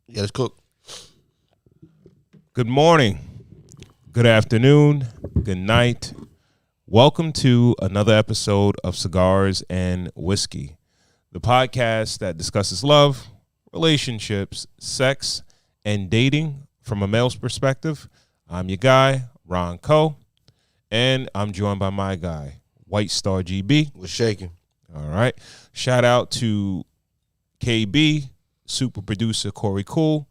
Yeah, let's cook. Good morning, good afternoon, good night. Welcome to another episode of Cigars and Whiskey, the podcast that discusses love, relationships, sex, and dating from a male's perspective. I'm your guy, Ron Coe, and I'm joined by my guy, White Star GB. We're shaking. All right. Shout out to KB, super producer Corey Cool.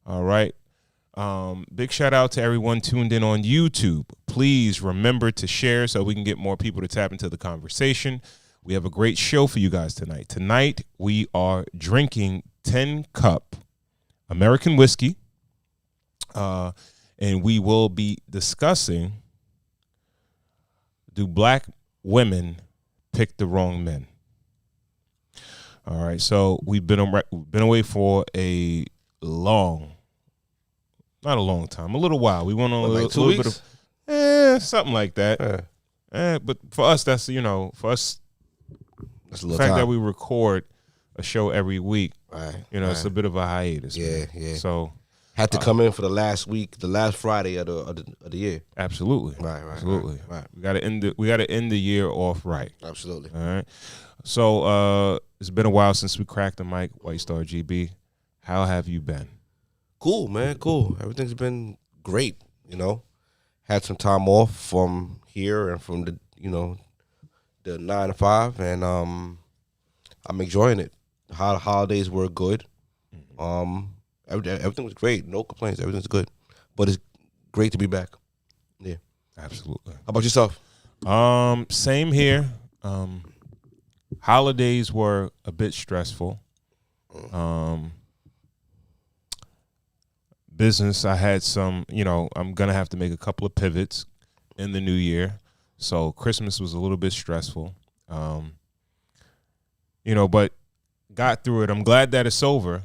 All right. Big shout out to everyone tuned in on YouTube. Please remember to share so we can get more people to tap into the conversation. We have a great show for you guys tonight. Tonight, we are drinking 10 Cup American whiskey, and we will be discussing, do black women pick the wrong men? All right, so we've been away for a long, not a long time, a little while. We went on What, a like 2 little weeks? bit of, something like that. But for us, that's, for us, That's a the little fact time. that we record a show every week, Right. it's a bit of a hiatus. Yeah, man. yeah. So Had to come in for the last week, the last Friday of the year. absolutely, Right. absolutely, Right. we got to end the year off right. Absolutely. All right. So it's been a while since we cracked the mic. White Star GB, how have you been? Cool, man. Cool. Everything's been great. Had some time off from here and from the 9 to 5, and I'm enjoying it. Holidays were good. Everything was great. No complaints. Everything's good, but it's great to be back. Yeah. Absolutely. How about yourself? Same here. Holidays were a bit stressful. Business, I had some, I'm going to have to make a couple of pivots in the new year. So Christmas was a little bit stressful. But got through it. I'm glad that it's over.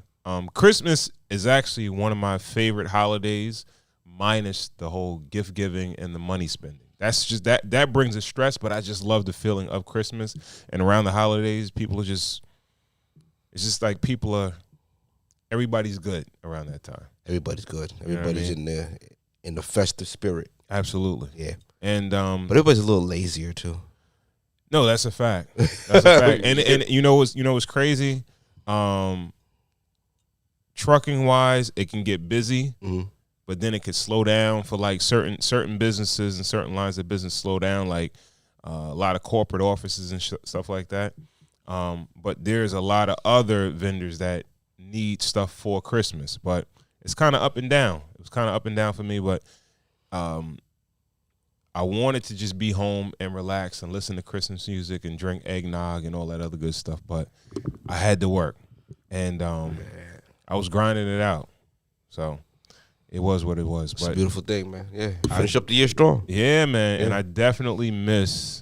Christmas is actually one of my favorite holidays, minus the whole gift giving and the money spending. That's just that brings a stress, but I just love the feeling of Christmas and around the holidays. It's just like everybody's good around that time. Everybody's good. You know what I Everybody's in the festive spirit. Absolutely. Yeah. And But everybody's a little lazier too. no, that's a fact. That's a fact. And what's crazy? Trucking wise, it can get busy. Mm-hmm. But then it could slow down for like certain businesses and certain lines of business slow down, like a lot of corporate offices and stuff like that. But there's a lot of other vendors that need stuff for Christmas, but it's kind of up and down. It was kind of up and down for me, but I wanted to just be home and relax and listen to Christmas music and drink eggnog and all that other good stuff, but I had to work, and I was grinding it out, so it was what it was. It's a beautiful thing, man. Yeah. Finish up the year strong. Yeah, man. Yeah. And I definitely miss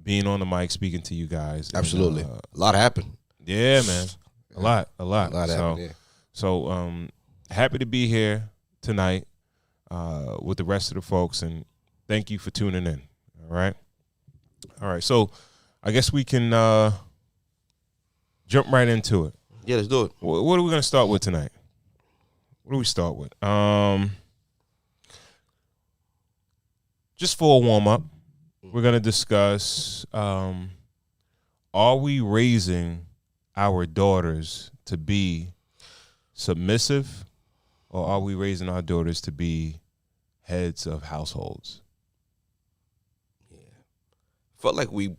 being on the mic speaking to you guys. Absolutely. And, a lot happened. yeah, man. A lot. A lot happened, yeah. So happy to be here tonight with the rest of the folks, and thank you for tuning in. All right. So I guess we can jump right into it. Yeah, let's do it. What are we going to start with tonight? What do we start with? Just for a warm-up, we're going to discuss, are we raising our daughters to be submissive, or are we raising our daughters to be heads of households? Yeah. Felt like we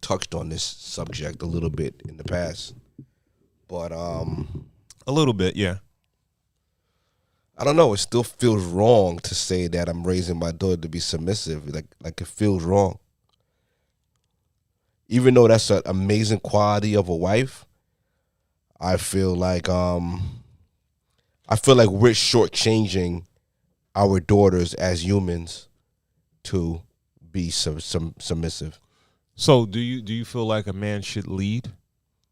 touched on this subject a little bit in the past. But A little bit, yeah. I don't know. It still feels wrong to say that I'm raising my daughter to be submissive. Like it feels wrong. Even though that's an amazing quality of a wife, I feel like we're shortchanging our daughters as humans to be submissive. So do you feel like a man should lead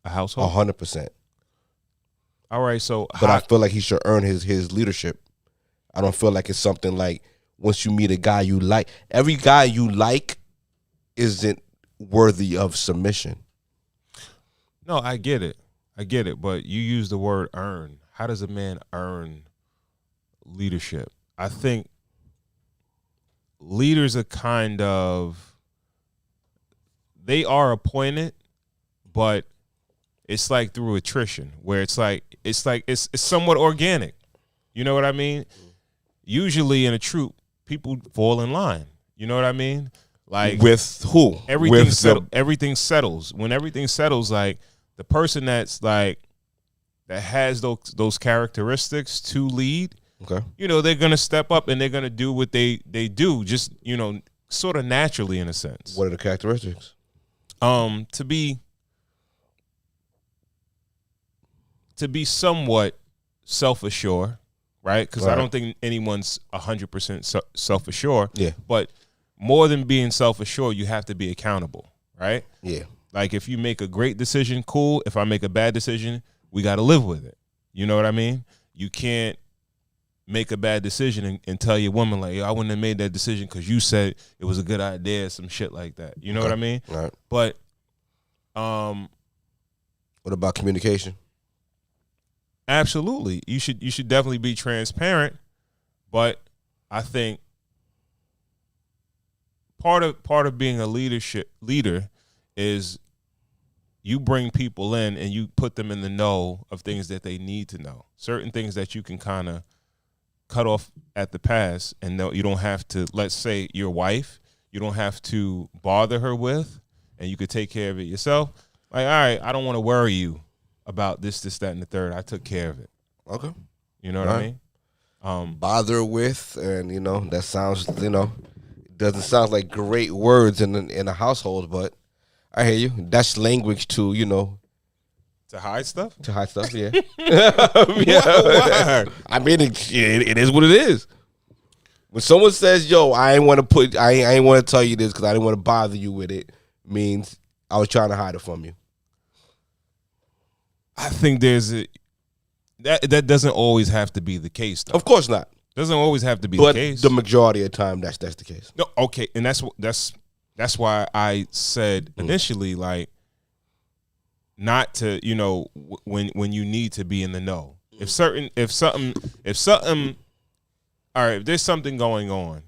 a household? 100%. All right, so But I feel like he should earn his leadership. I don't feel like it's something like once you meet a guy you like, every guy you like isn't worthy of submission. No, I get it. But you use the word earn. how does a man earn leadership? I think leaders are kind of, they are appointed, but it's like through attrition, where it's somewhat organic. You know what I mean? Usually in a troop, people fall in line. You know what I mean? Like, with who? Everything settles. When everything settles, like, the person that's like that has those characteristics to lead, okay, you know, they're gonna step up and they're gonna do what they do, just, you know, sort of naturally, in a sense. What are the characteristics? To be somewhat self-assured, right? Because I don't think anyone's 100% self-assured. Yeah. But more than being self-assured, you have to be accountable, right? Yeah. Like, if you make a great decision, cool. If I make a bad decision, we got to live with it. You know what I mean? You can't make a bad decision and tell your woman, like, I wouldn't have made that decision because you said it was a good idea, some shit like that. You know what I mean? All right. But what about communication? Absolutely. You should definitely be transparent, but I think part of being a leader is you bring people in and you put them in the know of things that they need to know. Certain things that you can kind of cut off at the pass, and you don't have to, let's say your wife, you don't have to bother her with, and you could take care of it yourself. Like, all right, I don't want to worry you about this, that, and the third. I took care of it. Okay. You know what I mean? Bother with, and, you know, that sounds, you know, doesn't sound like great words in a household, but I hear you. That's language to, you know. To hide stuff? To hide stuff, yeah. Yeah. I mean, it is what it is. When someone says, yo, I ain't want to tell you this because I didn't want to bother you with it, means I was trying to hide it from you. I think that doesn't always have to be the case, though. Of course not. Doesn't always have to be the case. But the majority of the time, that's the case. No, okay, and that's why I said initially, like, not to, you know, when you need to be in the know. If something, all right, if there's something going on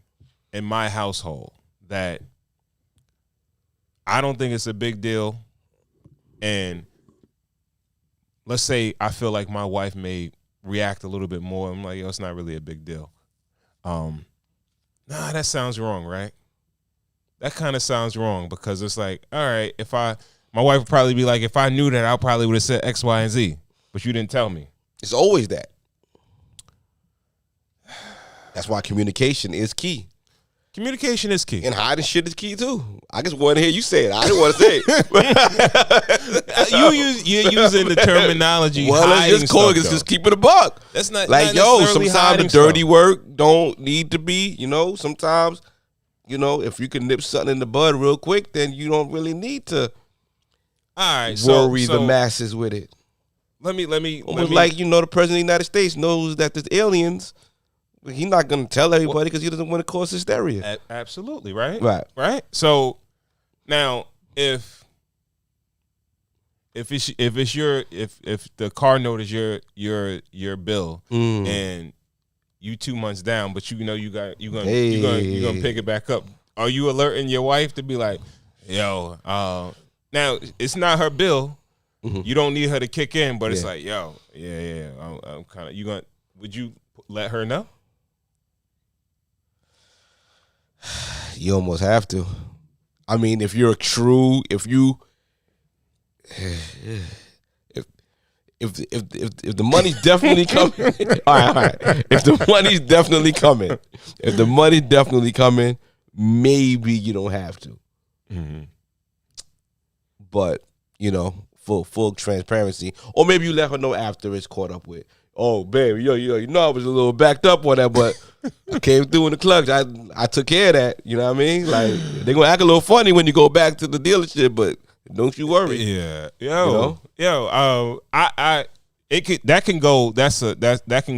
in my household that I don't think it's a big deal, and let's say I feel like my wife may react a little bit more, I'm like, yo, it's not really a big deal. Nah, that sounds wrong, right? That kind of sounds wrong, because it's like, all right, my wife would probably be like, if I knew that, I probably would have said X, Y, and Z, but you didn't tell me. It's always that. That's why communication is key. Communication is key. And hiding shit is key, too. I just want to hear you say it. I didn't want to say it. You're using the terminology. Well, let's just call it. Just keep it a buck. That's not like, not yo, sometimes the dirty work don't need to be, you know, sometimes, you know, if you can nip something in the bud real quick, then you don't really need to worry the masses with it. Let me like, you know, the president of the United States knows that there's aliens. He's not going to tell everybody because he doesn't want to cause hysteria. Absolutely, right? Right. So now, if the car note is your bill and you 2 months down, but you know you're gonna pick it back up, are you alerting your wife to be like, yo, now it's not her bill, you don't need her to kick in, but it's like, yo, I'm kind of, would you let her know? You almost have to. I mean, if the money's definitely coming, all right. If the money's definitely coming, maybe you don't have to. Mm-hmm. But, you know, full transparency, or maybe you let her know after it's caught up with. Oh, baby, yo, you know I was a little backed up on that, but I came through in the clutch. I took care of that. You know what I mean? Like, they're gonna act a little funny when you go back to the dealership, but don't you worry. Yeah, that can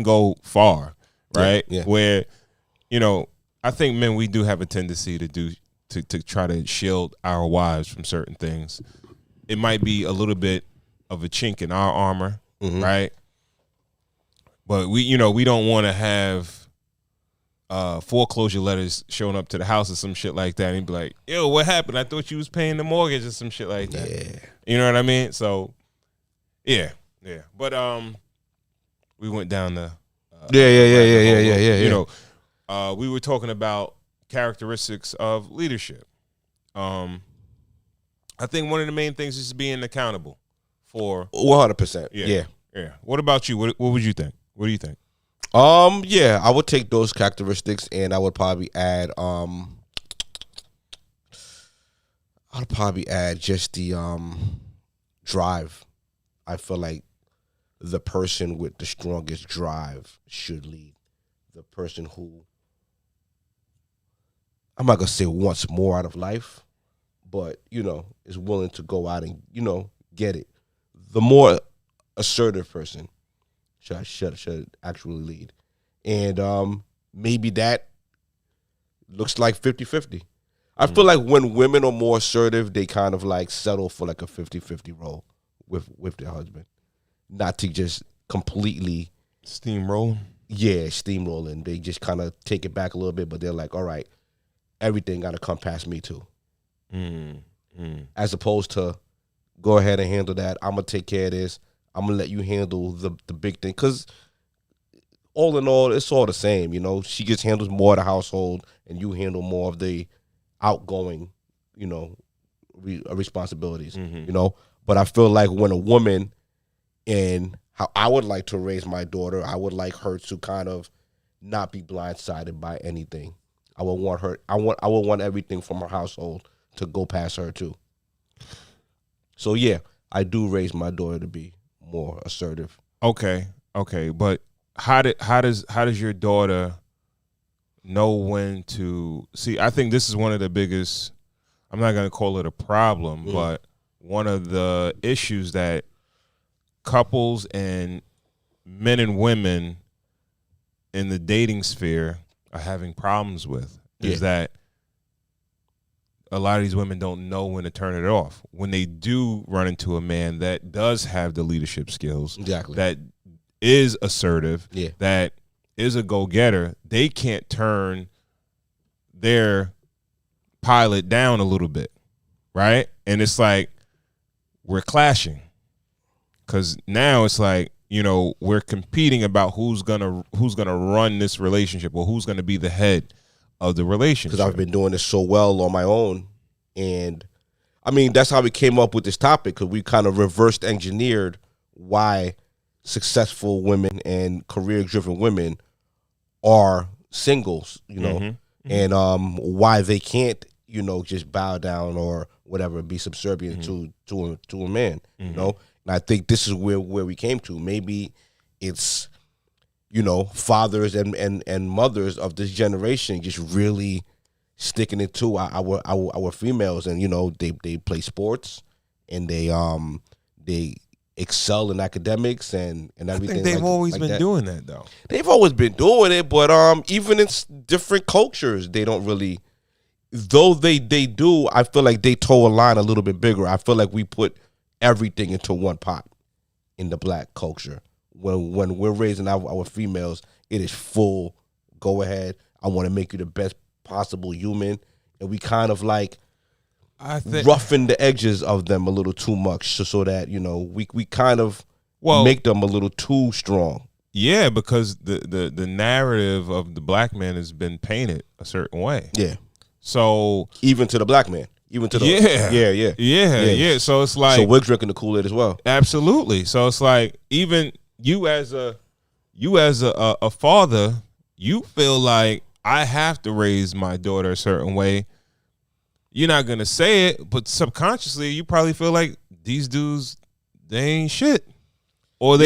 go far, right? Yeah. Where, you know, I think men, we do have a tendency to try to shield our wives from certain things. It might be a little bit of a chink in our armor, right? But we don't want to have foreclosure letters showing up to the house or some shit like that, and he'd be like, "Yo, what happened? I thought you was paying the mortgage or some shit like that." Yeah. You know what I mean? So, yeah. But we went down the Yeah. We were talking about characteristics of leadership. I think one of the main things is being accountable for 100%. Yeah. What about you? What would you think? What do you think? Yeah, I would take those characteristics, and I would probably add just the drive. I feel like the person with the strongest drive should lead. The person who, I'm not gonna say wants more out of life, but is willing to go out and get it. The more assertive person should actually lead, and maybe that looks like 50-50. I feel like when women are more assertive, they kind of like settle for like a 50-50 role with their husband, not to just completely steamroll. Yeah, steamrolling. They just kind of take it back a little bit, but they're like, all right, everything got to come past me too. As opposed to go ahead and handle that. I'm going to take care of this. I'm going to let you handle the big thing. Because all in all, it's all the same. She just handles more of the household and you handle more of the outgoing, responsibilities, But I feel like when a woman, and how I would like to raise my daughter, I would like her to kind of not be blindsided by anything. I would want everything from her household to go past her too. So yeah, I do raise my daughter to be more assertive. Okay, but how does your daughter know when to see? I think this is one of the biggest. I'm not going to call it a problem, but one of the issues that couples and men and women in the dating sphere are having problems with is that a lot of these women don't know when to turn it off. When they do run into a man that does have the leadership skills, that is assertive, that is a go-getter, they can't turn their pilot down a little bit, right? And it's like we're clashing. Because now it's like, we're competing about who's gonna run this relationship or who's gonna be the head of the relationship. Because I've been doing this so well on my own, and I mean that's how we came up with this topic. Because we kind of reversed engineered why successful women and career-driven women are singles, and why they can't, just bow down or whatever, be subservient to a man, And I think this is where we came to. Maybe it's, fathers and mothers of this generation just really sticking it to our females, and they play sports and they excel in academics and everything. I think they've always been doing that though. They've always been doing it, but even in different cultures, they don't really. Though they do, I feel like they toe a line a little bit bigger. I feel like we put everything into one pot in the black culture. When we're raising our females, it is full go ahead. I want to make you the best possible human, and we kind of like roughen the edges of them a little too much, so that we kind of make them a little too strong. Yeah, because the narrative of the black man has been painted a certain way. Yeah. So even to the black man. Even to the yeah. So it's like, so we're drinking the Kool-Aid as well. Absolutely. So it's like, even you as a father, you feel like I have to raise my daughter a certain way. You're not gonna say it, but subconsciously you probably feel like these dudes, they ain't shit, or I'm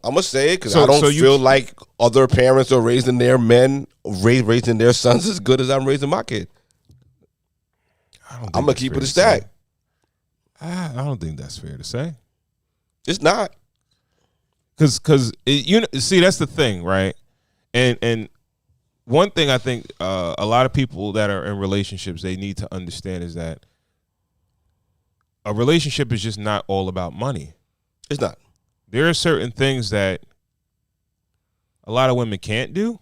gonna say it because I don't feel like other parents are raising their men, raising their sons as good as I'm raising my kid. I'm gonna keep it a stack. I don't think that's fair to say. It's not, because see, that's the thing, right? And one thing I think a lot of people that are in relationships, they need to understand is that a relationship is just not all about money. It's not. There are certain things that a lot of women can't do,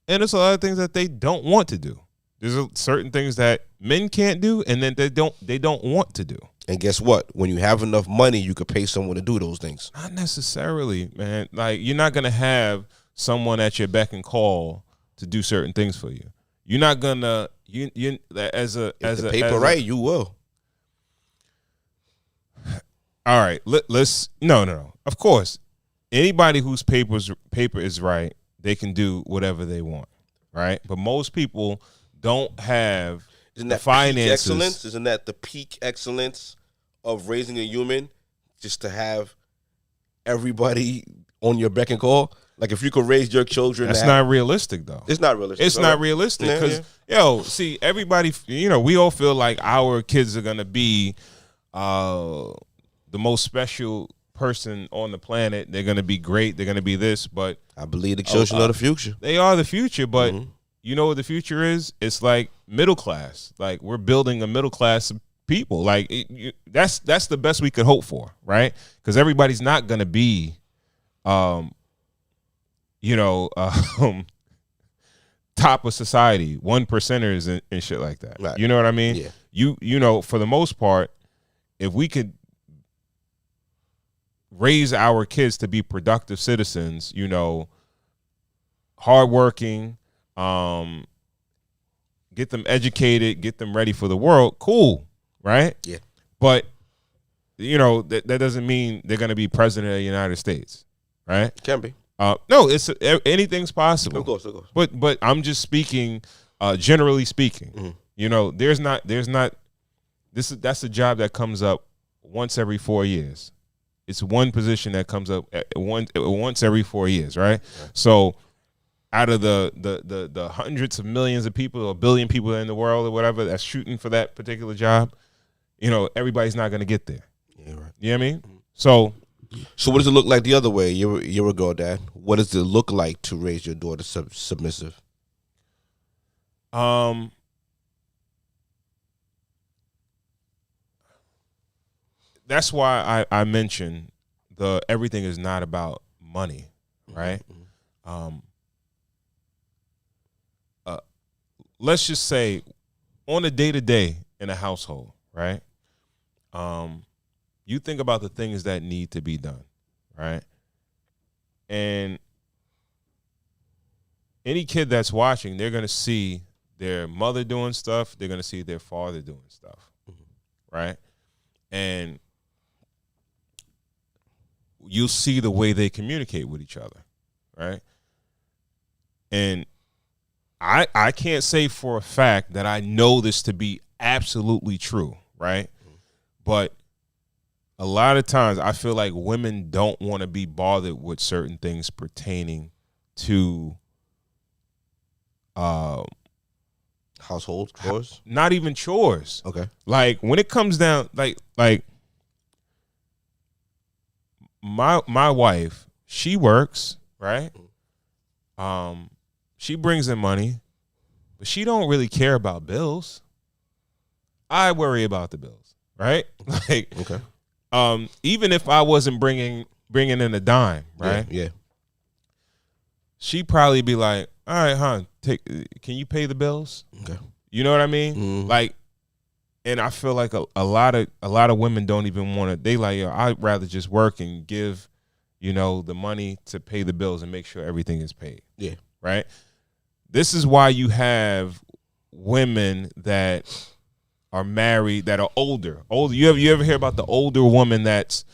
and there's a lot of things that they don't want to do. There's certain things that men can't do, and then they don't want to do. And guess what? When you have enough money, you could pay someone to do those things. Not necessarily, man. Like, you're not gonna have someone at your beck and call to do certain things for you. You're not gonna you as a paper right, you will. All right, let's no. Of course, anybody whose paper is right, they can do whatever they want, right? But most people don't have Isn't that the finances. Peak excellence? Isn't that the peak excellence of raising a human? Just to have everybody on your beck and call. Like, if you could raise your children, that's not realistic, though. It's not realistic. It's not realistic because see, everybody, we all feel like our kids are gonna be the most special person on the planet. They're gonna be great. They're gonna be this, but I believe the children are the future. They are the future, but you know what the future is? It's like middle class. Like, we're building a middle class of people. Like, that's the best we could hope for, right? Because everybody's not gonna be, top of society, 1%ers and shit like that. Right. You know what I mean? Yeah. You for the most part, if we could raise our kids to be productive citizens, hardworking, get them educated, get them ready for the world, cool, right? Yeah. But, that doesn't mean they're going to be president of the United States, right? Can be. No, it's anything's possible. Of course. But I'm just speaking, generally speaking. That's a job that comes up once every 4 years. It's one position that comes up once every 4 years, right? So out of the hundreds of millions of people or billion people in the world or whatever that's shooting for that particular job, everybody's not going to get there. Yeah, right. You know what I mean? So what does it look like the other way? A year ago, Dad. What does it look like to raise your daughter submissive? That's why I mentioned everything is not about money, right? Let's just say on a day-to-day in a household, right? You think about the things that need to be done, right? And any kid that's watching, they're going to see their mother doing stuff. They're going to see their father doing stuff, right? And you'll see the way they communicate with each other, right? And I can't say for a fact that I know this to be absolutely true, right? But a lot of times I feel like women don't want to be bothered with certain things pertaining to household chores. Not even chores. Okay. Like, when it comes down, like my wife, she works, right? She brings in money, but she don't really care about bills. I worry about the bills, right? Like, okay. Even if I wasn't bringing in a dime, right? Yeah. She'd probably be like, "All right, hon, can you pay the bills?" Okay. You know what I mean? Mm-hmm. Like, and I feel like a lot of women don't even want to. They like, I'd rather just work and give, the money to pay the bills and make sure everything is paid. Yeah. Right. This is why you have women that are married that are older. You ever hear about the older woman that's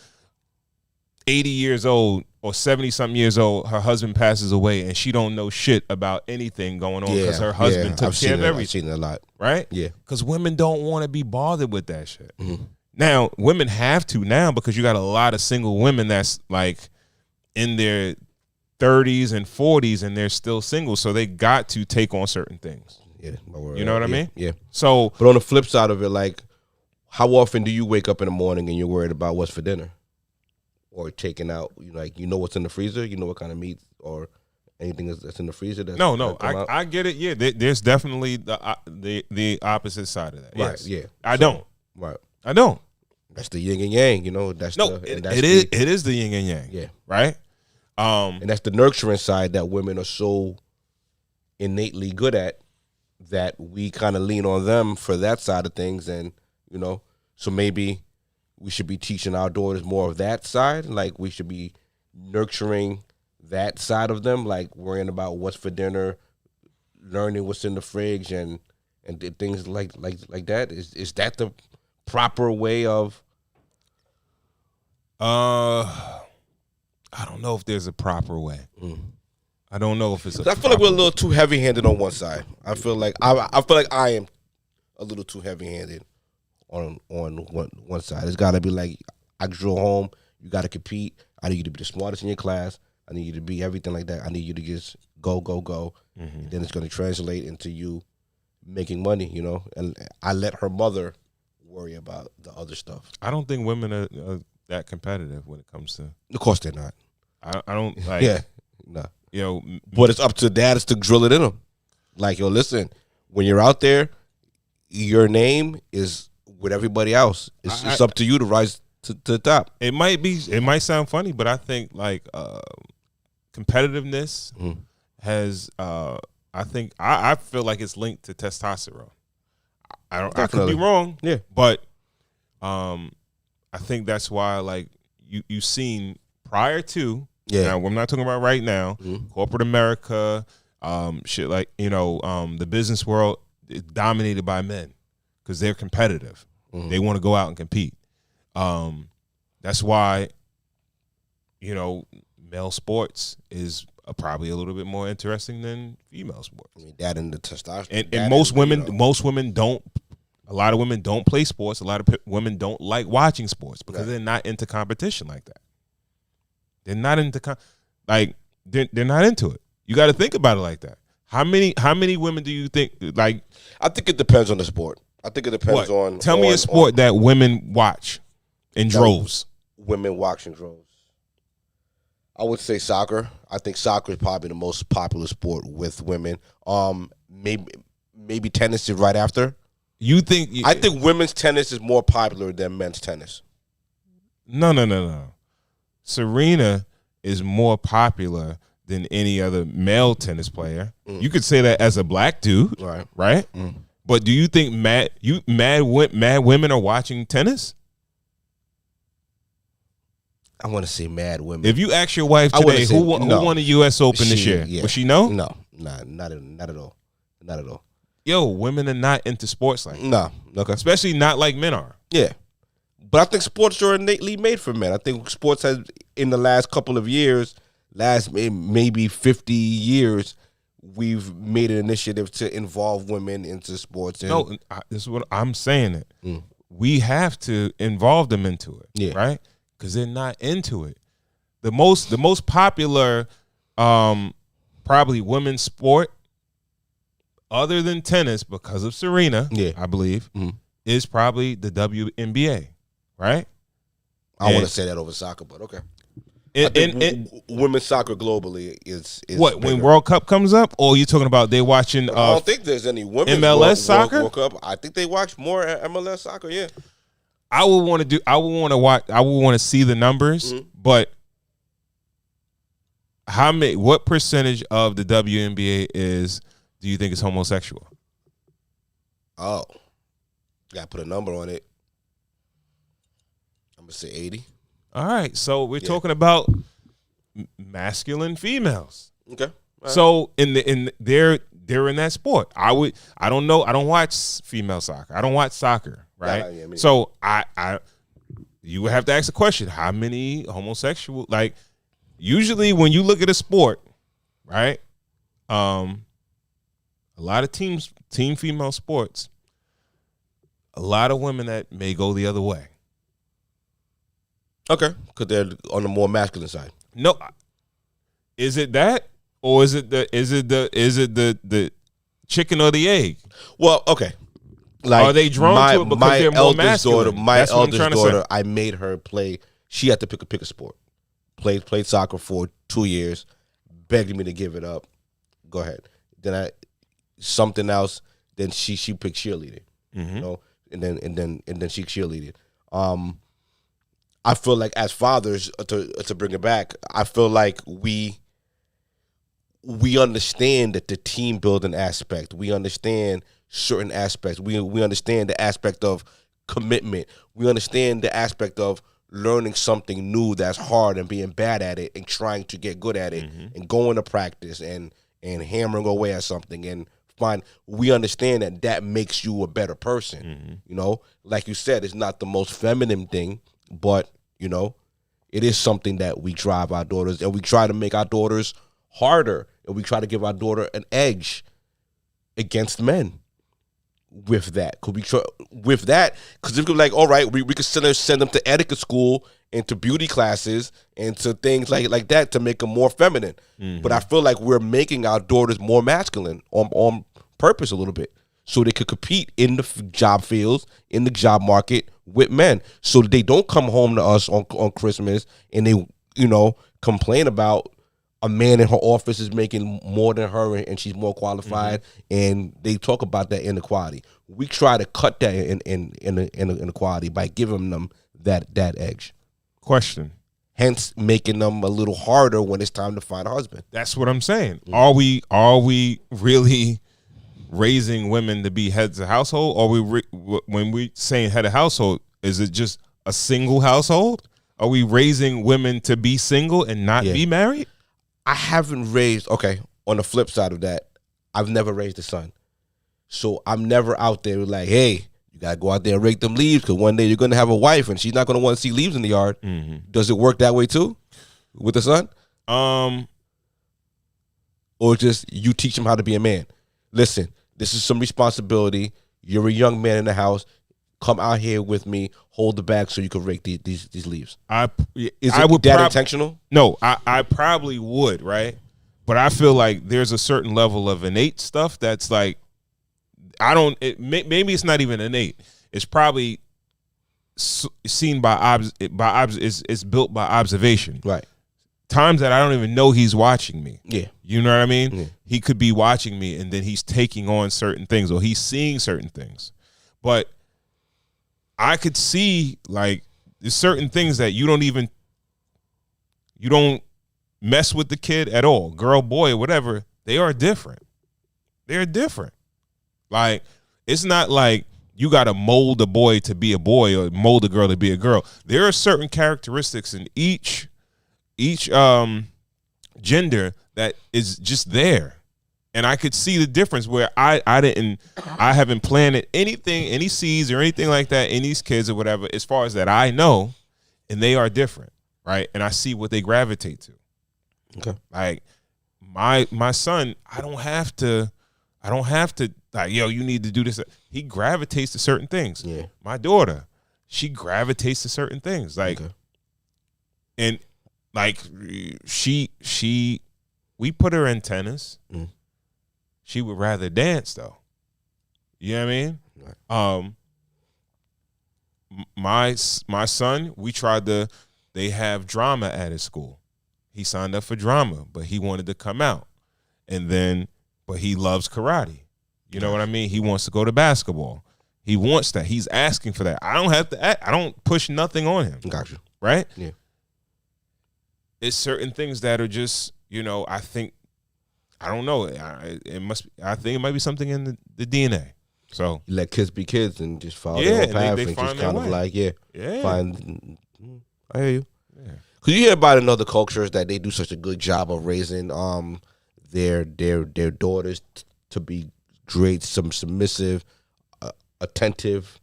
80 years old or 70 something years old? Her husband passes away and she don't know shit about anything going on because her husband took care of everything. I've seen it a lot. Right? Yeah. Because women don't want to be bothered with that shit. Mm-hmm. Now, women have to now because you got a lot of single women that's like in their 30s and 40s and they're still single. So they got to take on certain things. Yeah. You know what I mean? Yeah. So, but on the flip side of it, like, how often do you wake up in the morning and you're worried about what's for dinner? Or taking out, what's in the freezer? You know what kind of meat or anything that's in the freezer? No, I get it. Yeah, there's definitely the opposite side of that. Right. Yes. Yeah. I don't. Right. I don't. That's the yin and yang. It is the yin and yang. Yeah. Right. And that's the nurturing side that women are so innately good at, that we kind of lean on them for that side of things. And, so maybe we should be teaching our daughters more of that side. Like, we should be nurturing that side of them, like worrying about what's for dinner, learning what's in the fridge, and things like that. Is that the proper way of? I don't know if there's a proper way. I don't know if it's. I feel like we're a little too heavy-handed on one side. I feel like I am a little too heavy-handed on one side. It's got to be like, I drove home. You got to compete. I need you to be the smartest in your class. I need you to be everything like that. I need you to just go. And then it's going to translate into you making money, And I let her mother worry about the other stuff. I don't think women are that competitive when it comes to. Of course they're not. I don't like. Yeah, no. But it's up to dads to drill it in them. Like, listen, when you're out there, your name is with everybody else. It's up to you to rise to the top. It might sound funny, but I think like competitiveness has. I feel like it's linked to testosterone. I could be wrong. Yeah, but I think that's why, like, you've seen prior to. Yeah, now, I'm not talking about right now. Corporate America, shit like the business world is dominated by men because they're competitive. They want to go out and compete. That's why male sports is probably a little bit more interesting than female sports. I mean, that and the testosterone. And most women don't. A lot of women don't play sports. A lot of women don't like watching sports because they're not into competition like that. They're not into they're not into it. You got to think about it like that. How many women do you think like? I think it depends on the sport. I think it depends on. Tell me a sport that women watch in droves. Women watch in droves. I would say soccer. I think soccer is probably the most popular sport with women. Maybe tennis is right after. You think? I think women's tennis is more popular than men's tennis. No. Serena is more popular than any other male tennis player. You could say that as a black dude, right? But do you think mad women are watching tennis? I want to say mad women. If you ask your wife today who won the U.S. Open this year, would she know? No, not at all. Not at all. Yo, women are not into sports like that. No, okay. Especially not like men are. Yeah. But I think sports are innately made for men. I think sports has, in the last couple of years, maybe 50 years, we've made an initiative to involve women into sports. No, this is what I'm saying. We have to involve them into it, right? Because they're not into it. The most popular, probably women's sport, other than tennis, because of Serena, I believe, is probably the WNBA, right? I want to say that over soccer, but okay. And women's soccer globally is what bigger. When World Cup comes up, or you talking about they watching? I don't think there's any women's MLS soccer. World Cup. I think they watch more MLS soccer. Yeah, I would want to see the numbers, but what percentage of the WNBA do you think is homosexual? Oh, gotta put a number on it. I'm gonna say 80. All right, so we're talking about masculine females. Okay. Right. So they're in that sport. I don't know. I don't watch female soccer. I don't watch soccer, right? Yeah, so you would have to ask the question: how many homosexual? Like, usually when you look at a sport, right? A lot of team female sports, a lot of women that may go the other way. Okay, because they're on the more masculine side. No, is it that, or is it the chicken or the egg? Well, okay. Like, are they drawn to it because they're more masculine? My eldest daughter, I made her play. She had to pick a sport. Played soccer for 2 years. Begged me to give it up. Go ahead. Then something else. Then she picked cheerleading. And then she cheerleaded. I feel like as fathers, to bring it back, I feel like we understand that the team building aspect. We understand certain aspects. We understand the aspect of commitment. We understand the aspect of learning something new that's hard and being bad at it and trying to get good at it and going to practice and hammering away at something and we understand that makes you a better person. You know, like you said, it's not the most feminine thing, but you know, it is something that we drive our daughters, and we try to make our daughters harder, and we try to give our daughter an edge against men with that. Because if we're like, all right, we could send them to etiquette school and to beauty classes and to things like that to make them more feminine. But I feel like we're making our daughters more masculine on purpose a little bit, so they could compete in the job fields, in the job market with men, so they don't come home to us on Christmas and they, you know, complain about a man in her office is making more than her and she's more qualified, and they talk about that inequality. We try to cut that inequality by giving them that edge. Question. Hence, making them a little harder when it's time to find a husband. That's what I'm saying. Are we really raising women to be heads of household? Or when we saying head of household, is it just a single household? Are we raising women to be single and not be married? I haven't raised, okay, on the flip side of that, I've never raised a son. So I'm never out there like, hey, you got to go out there and rake them leaves because one day you're going to have a wife and she's not going to want to see leaves in the yard. Does it work that way too with the son? Or just you teach him how to be a man? Listen, this is some responsibility. You're a young man in the house. Come out here with me. Hold the bag so you can rake these leaves. Is it that intentional? No, I probably would, right? But I feel like there's a certain level of innate stuff that's like, maybe it's not even innate. It's probably seen it's built by observation. Right. Times that I don't even know he's watching me. Yeah. You know what I mean? Yeah. He could be watching me and then he's taking on certain things or he's seeing certain things. But I could see like there's certain things that you don't mess with the kid at all. Girl, boy, whatever. They are different. They're different. Like, it's not like you got to mold a boy to be a boy or mold a girl to be a girl. There are certain characteristics in each gender that is just there. And I could see the difference where I haven't planted anything, any seeds or anything like that in these kids or whatever, as far as that I know, and they are different, right? And I see what they gravitate to. Okay. Like my son, I don't have to like, yo, you need to do this. He gravitates to certain things. Yeah. My daughter, she gravitates to certain things. Like, and like we put her in tennis. She would rather dance though. You know what I mean? Right. My son, they have drama at his school. He signed up for drama, but he wanted to come out. But he loves karate. You know what I mean? He wants to go to basketball. He wants that. He's asking for that. I don't push nothing on him. Gotcha. Right? Yeah. It's certain things that are just, you know, I don't know. I think it might be something in the DNA. So you let kids be kids and just follow their own path and just kind of like, find. I hear you. Yeah. Cause you hear about in other cultures that they do such a good job of raising their daughters to be great, some submissive, attentive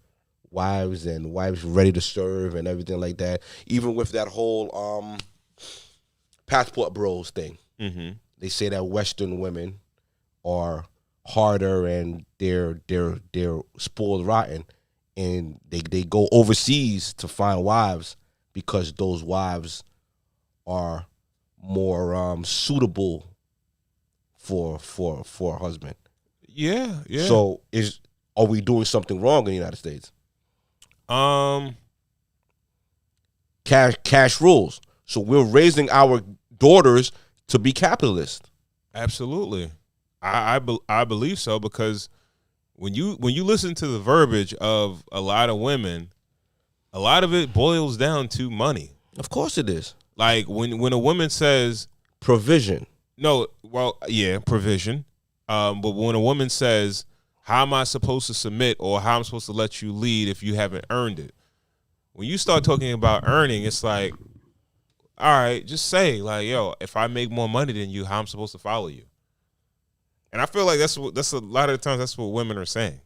wives and wives ready to serve and everything like that. Even with that whole passport bros thing. They say that Western women are harder and they're spoiled rotten, and they go overseas to find wives because those wives are more suitable for a husband. Yeah. So are we doing something wrong in the United States? Cash rules. So we're raising our daughters to be capitalist. Absolutely. I believe so, because when you listen to the verbiage of a lot of women, a lot of it boils down to money. Of course it is. Like when a woman says provision. No, well, yeah, provision. But when a woman says, how am I supposed to submit or how I'm supposed to let you lead if you haven't earned it? When you start talking about earning, it's like, all right, just say like, yo, if I make more money than you, how I'm supposed to follow you? And I feel like that's a lot of the times that's what women are saying,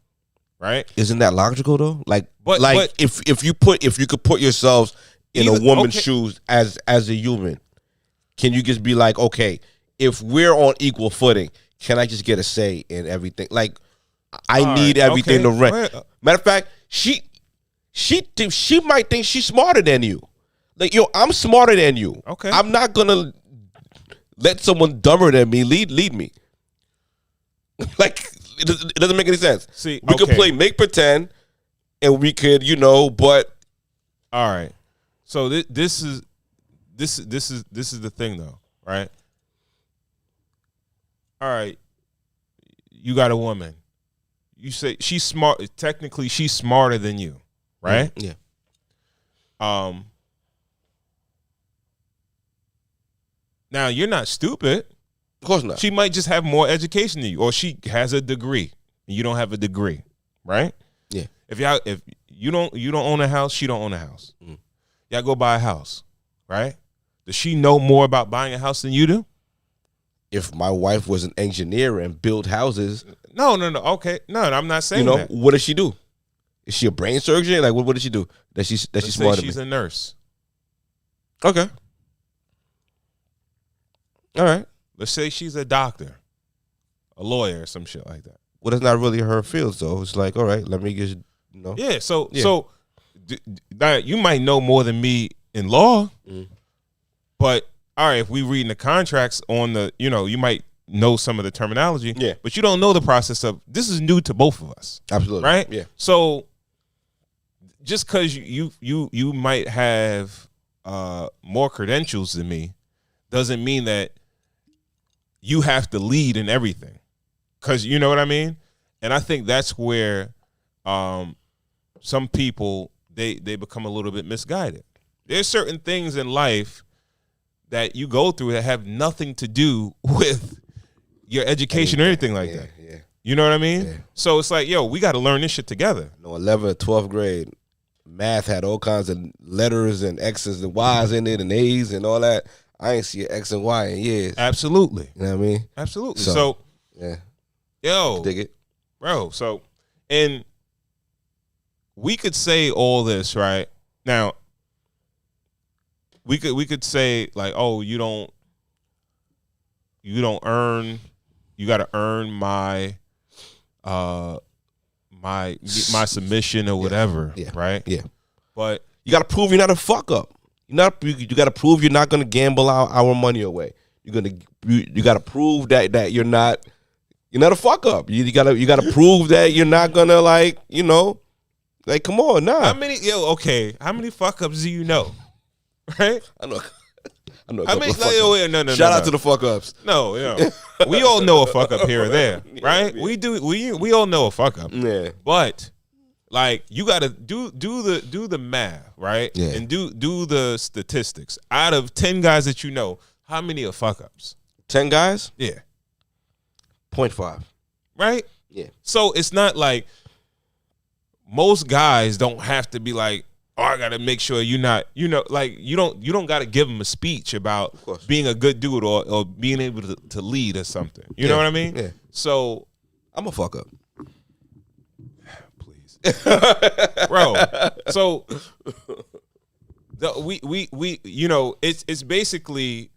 right? Isn't that logical though? Like, but if you could put yourselves in a woman's shoes as a human, can you just be like, okay, if we're on equal footing, can I just get a say in everything? Like, I need everything to rent. Matter of fact, she might think she's smarter than you. Like, yo, I'm smarter than you. Okay, I'm not gonna let someone dumber than me lead me. Like, it doesn't make any sense. See, we could play make pretend, and we could, but all right. So this is the thing though, right? All right, you got a woman. You say she's smart. Technically, she's smarter than you, right? Yeah. Now you're not stupid. Of course not. She might just have more education than you, or she has a degree and you don't have a degree, right? Yeah. If you don't own a house, she don't own a house. Y'all go buy a house, right? Does she know more about buying a house than you do? If my wife was an engineer and built houses. No. Okay. No, I'm not saying that. What does she do? Is she a brain surgeon? Like, what does she do? That she's smarter than me? She's a nurse. Okay. All right. Let's say she's a doctor, a lawyer, or some shit like that. Well, that's not really her field, though. It's like, all right, let me just, Yeah, so you might know more than me in law, but all right, if we reading the contracts on the, you might know some of the terminology, but you don't know the process of, this is new to both of us. Absolutely. Right? Yeah. So just because you might have more credentials than me doesn't mean that you have to lead in everything, because you know what I mean. And I think that's where some people they become a little bit misguided. There's certain things in life that you go through that have nothing to do with your education or anything like that. Yeah. You know what I mean? Yeah. So it's like, yo, we got to learn this shit together. 11th, 12th grade, math had all kinds of letters and X's and Y's in it and A's and all that. I ain't see an X and Y in years. Absolutely. You know what I mean? Absolutely. So yeah. Yo. Dig it. Bro, so, and we could say all this, right? Now, we could say like, oh, you don't earn, you got to earn my my submission or whatever, right? Yeah. But you got to prove you're not a fuck up. You got to prove you're not going to gamble our money away. You got to prove that you're not a fuck up. You got to prove that you're not going to like come on, nah. How many fuck ups do you know? Right? I know a how many? No. Shout out to the fuck ups. No, we all know a fuck up here or there, right? Yeah. We all know a fuck up. Yeah. But like, you gotta do the math, right? Yeah. And do the statistics. Out of 10 guys that you know, how many are fuck ups? 10 guys? Yeah. 0.5. Right? Yeah. So it's not like most guys don't have to be like, oh, I gotta make sure you're not, like you don't gotta give them a speech about being a good dude or being able to lead or something. You know what I mean? Yeah. So I'm a fuck up. Please. Bro. So we it's basically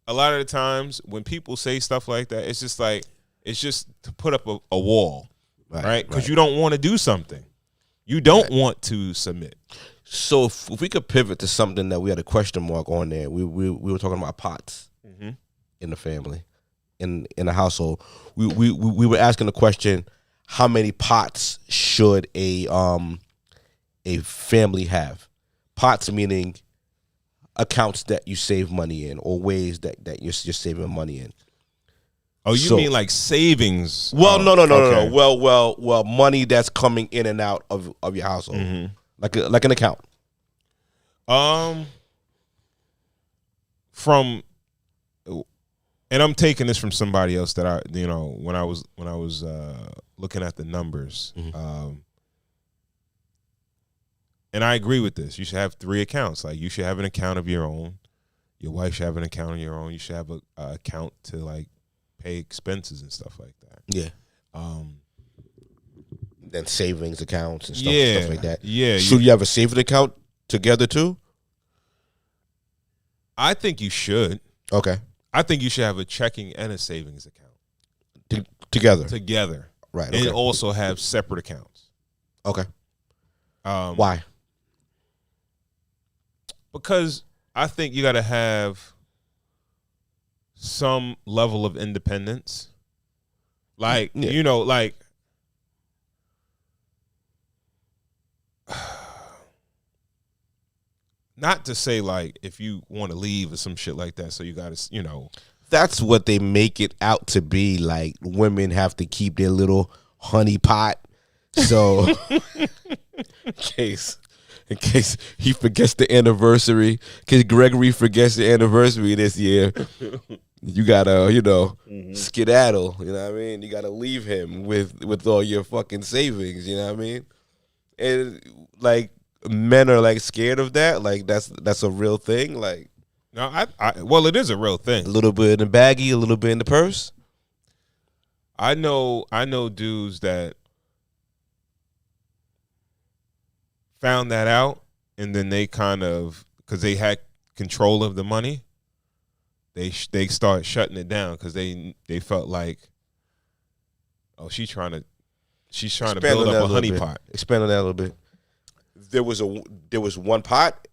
a lot of the times when people say stuff like that, it's just to put up a wall. Right? Because you don't want to do something. You don't want to submit. So if we could pivot to something that we had a question mark on there, we were talking about pots in the family, in the household. We were asking the question, how many pots should a family have? Pots meaning accounts that you save money in, or ways that you're saving money in. Oh, you mean like savings? Well, no. Well, money that's coming in and out of your household, like an account. From, and I'm taking this from somebody else that when I was looking at the numbers, and I agree with this. You should have 3 accounts. Like, you should have an account of your own. Your wife should have an account of your own. You should have a account to like pay expenses and stuff like that. Yeah. Then savings accounts and stuff, stuff like that. Yeah. Should you have a savings account together too? I think you should. Okay. I think you should have a checking and a savings account together. Right. Okay. And also have separate accounts. Okay. Why? Because I think you got to have some level of independence. Like, like, not to say like if you want to leave or some shit like that, so you got to, That's what they make it out to be. Like, women have to keep their little honey pot. So in case he forgets the anniversary, in case Gregory forgets the anniversary this year, you gotta, skedaddle. You know what I mean? You gotta leave him with all your fucking savings. You know what I mean? And like, men are like scared of that. Like, that's a real thing. Like, no, well, it is a real thing. A little bit in the baggie, a little bit in the purse. I know dudes that found that out, and then they kind of, because they had control of the money, they start shutting it down because they felt like, oh, she's trying to build up a honey pot. Expand on that a little bit. There was one pot.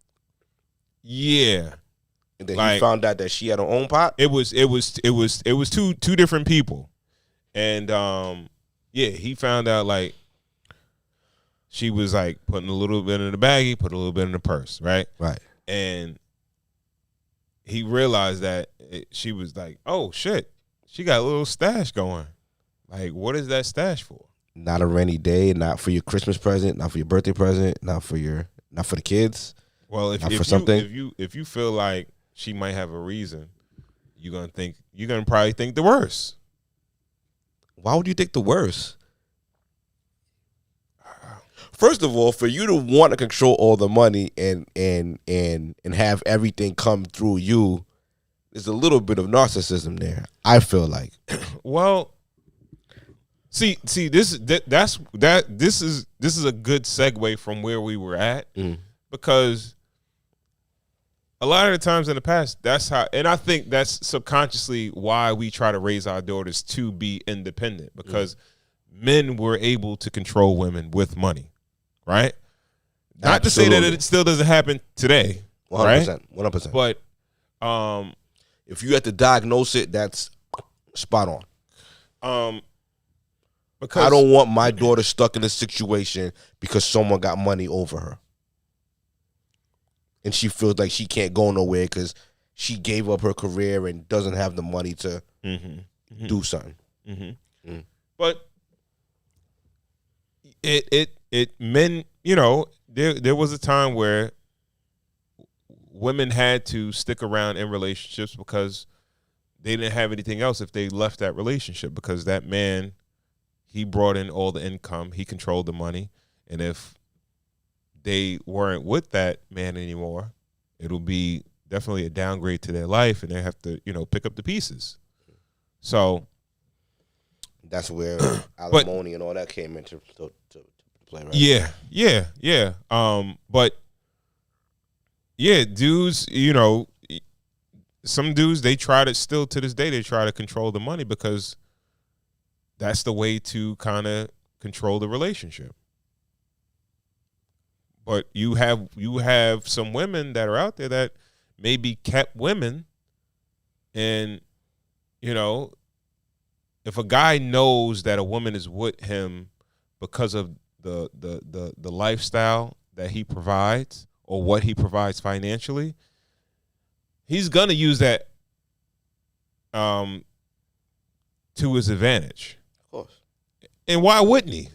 Yeah. And then he found out that she had her own pot. It was two different people, and he found out like she was like putting a little bit in the baggie, put a little bit in the purse, right? Right. And he realized that she was like, oh shit, she got a little stash going. Like, what is that stash for? Not a rainy day, not for your Christmas present, not for your birthday present, not for the kids. Well, if you feel like she might have a reason, you're gonna probably think the worst. Why would you think the worst? First of all, for you to want to control all the money and have everything come through you, there's a little bit of narcissism there, I feel like. Well, see, this is a good segue from where we were at, because a lot of the times in the past, that's how, and I think that's subconsciously why we try to raise our daughters to be independent, because men were able to control women with money, right? Not Absolutely. to say that it still doesn't happen today, 100%, right? 100%. But if you have to diagnose it, that's spot on. Because I don't want my daughter stuck in a situation because someone got money over her, and she feels like she can't go nowhere because she gave up her career and doesn't have the money to do something. But it men, there was a time where women had to stick around in relationships because they didn't have anything else if they left that relationship, because that man, he brought in all the income, he controlled the money, and if they weren't with that man anymore, it'll be definitely a downgrade to their life, and they have to, pick up the pieces. So that's where alimony and all that came into to play, right? Yeah. But yeah, dudes, some dudes, they try to, still to this day, they try to control the money because that's the way to kind of control the relationship. But you have some women that are out there that maybe kept women, and if a guy knows that a woman is with him because of the lifestyle that he provides or what he provides financially, he's gonna use that to his advantage. Of course. And why wouldn't he?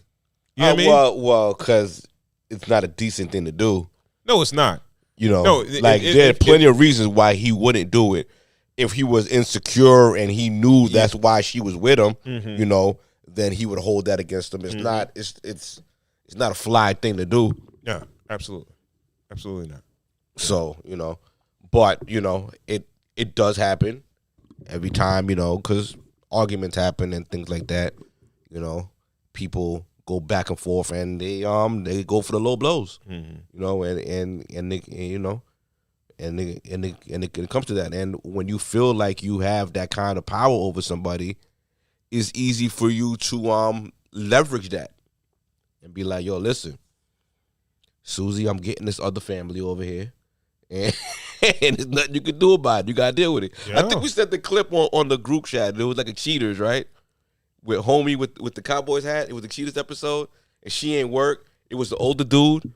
You know what I mean? Well, because it's not a decent thing to do. No, it's not. You know, No, there are plenty of reasons why he wouldn't do it. If he was insecure and he knew that's why she was with him, you know, then he would hold that against him. It's not. It's not a fly thing to do. Yeah, absolutely not. So you know, but you know, it does happen every time. You know, because arguments happen and things like that. You know, people go back and forth and they go for the low blows. You know, and you know. And it comes to that. And when you feel like you have that kind of power over somebody, it's easy for you to leverage that and be like, yo, listen, Susie, I'm getting this other family over here. And, and there's nothing you can do about it. You got to deal with it. Yeah. I think we sent the clip on the group chat. It was like a Cheaters, right? With homie with the Cowboys hat. It was the Cheaters episode. And she ain't work. It was the older dude.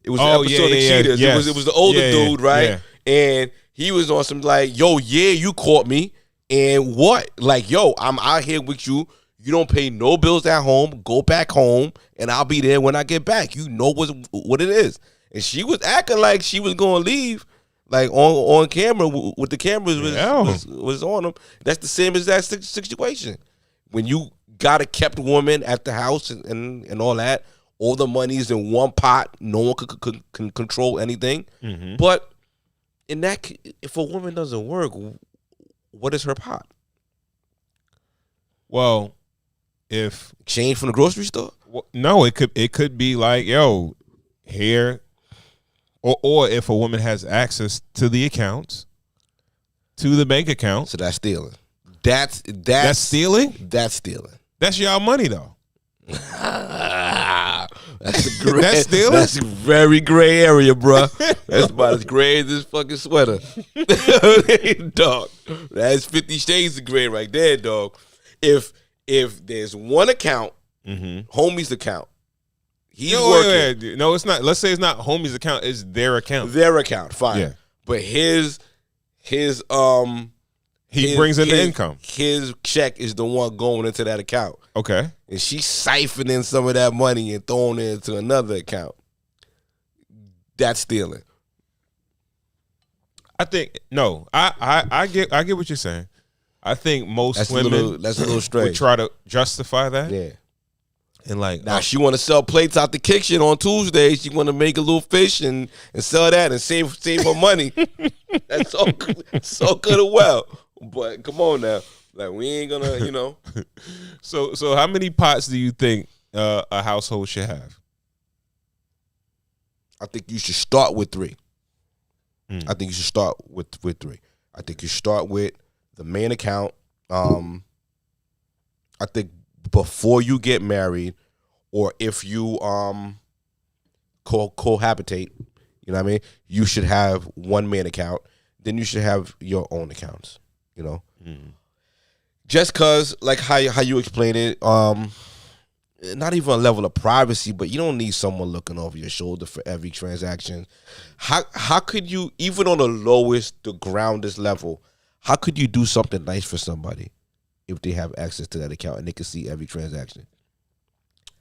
It was the episode of Cheaters. Yes. It was the older dude, right? Yeah. And he was on some like, yo, yeah, you caught me. And what? Like, yo, I'm out here with you. You don't pay no bills at home. Go back home, and I'll be there when I get back. You know what it is. And she was acting like she was going to leave, like on camera with the cameras was on them. That's the same as that situation. When you got a kept woman at the house and all that, all the money's in one pot. No one can control anything. But in that, if a woman doesn't work, what is her pot? Well, if exchange from the grocery store? No, it could be like, yo, here, or if a woman has access to the accounts, to the bank account. So that's stealing. That's stealing? That's stealing. That's y'all money though. That's stealing? That's a very gray area, bro. That's about as gray as this fucking sweater. Dog. That's 50 shades of gray right there, dog. If there's one account, homie's account, he's working. Wait. No, it's not. Let's say it's not homie's account, it's their account. Their account, fine. Yeah. But his he brings in the income. His check is the one going into that account. Okay. And she's siphoning some of that money and throwing it into another account. That's stealing. I think I get what you're saying. I think most women that's a little strange. Would try to justify that. Yeah. And like now she want to sell plates out the kitchen on Tuesday. She want to make a little fish and sell that and save her money. That's so good and well. But come on now. Like, we ain't gonna, you know. So how many pots do you think a household should have? I think you should start with 3. I think you should start with 3. I think you start with the main account. I think before you get married, or if you cohabitate, you know what I mean? You should have one main account. Then you should have your own accounts, you know? Just cause, like how you explain it, not even a level of privacy, but you don't need someone looking over your shoulder for every transaction. How could you, even on the lowest, the groundest level, how could you do something nice for somebody if they have access to that account and they can see every transaction?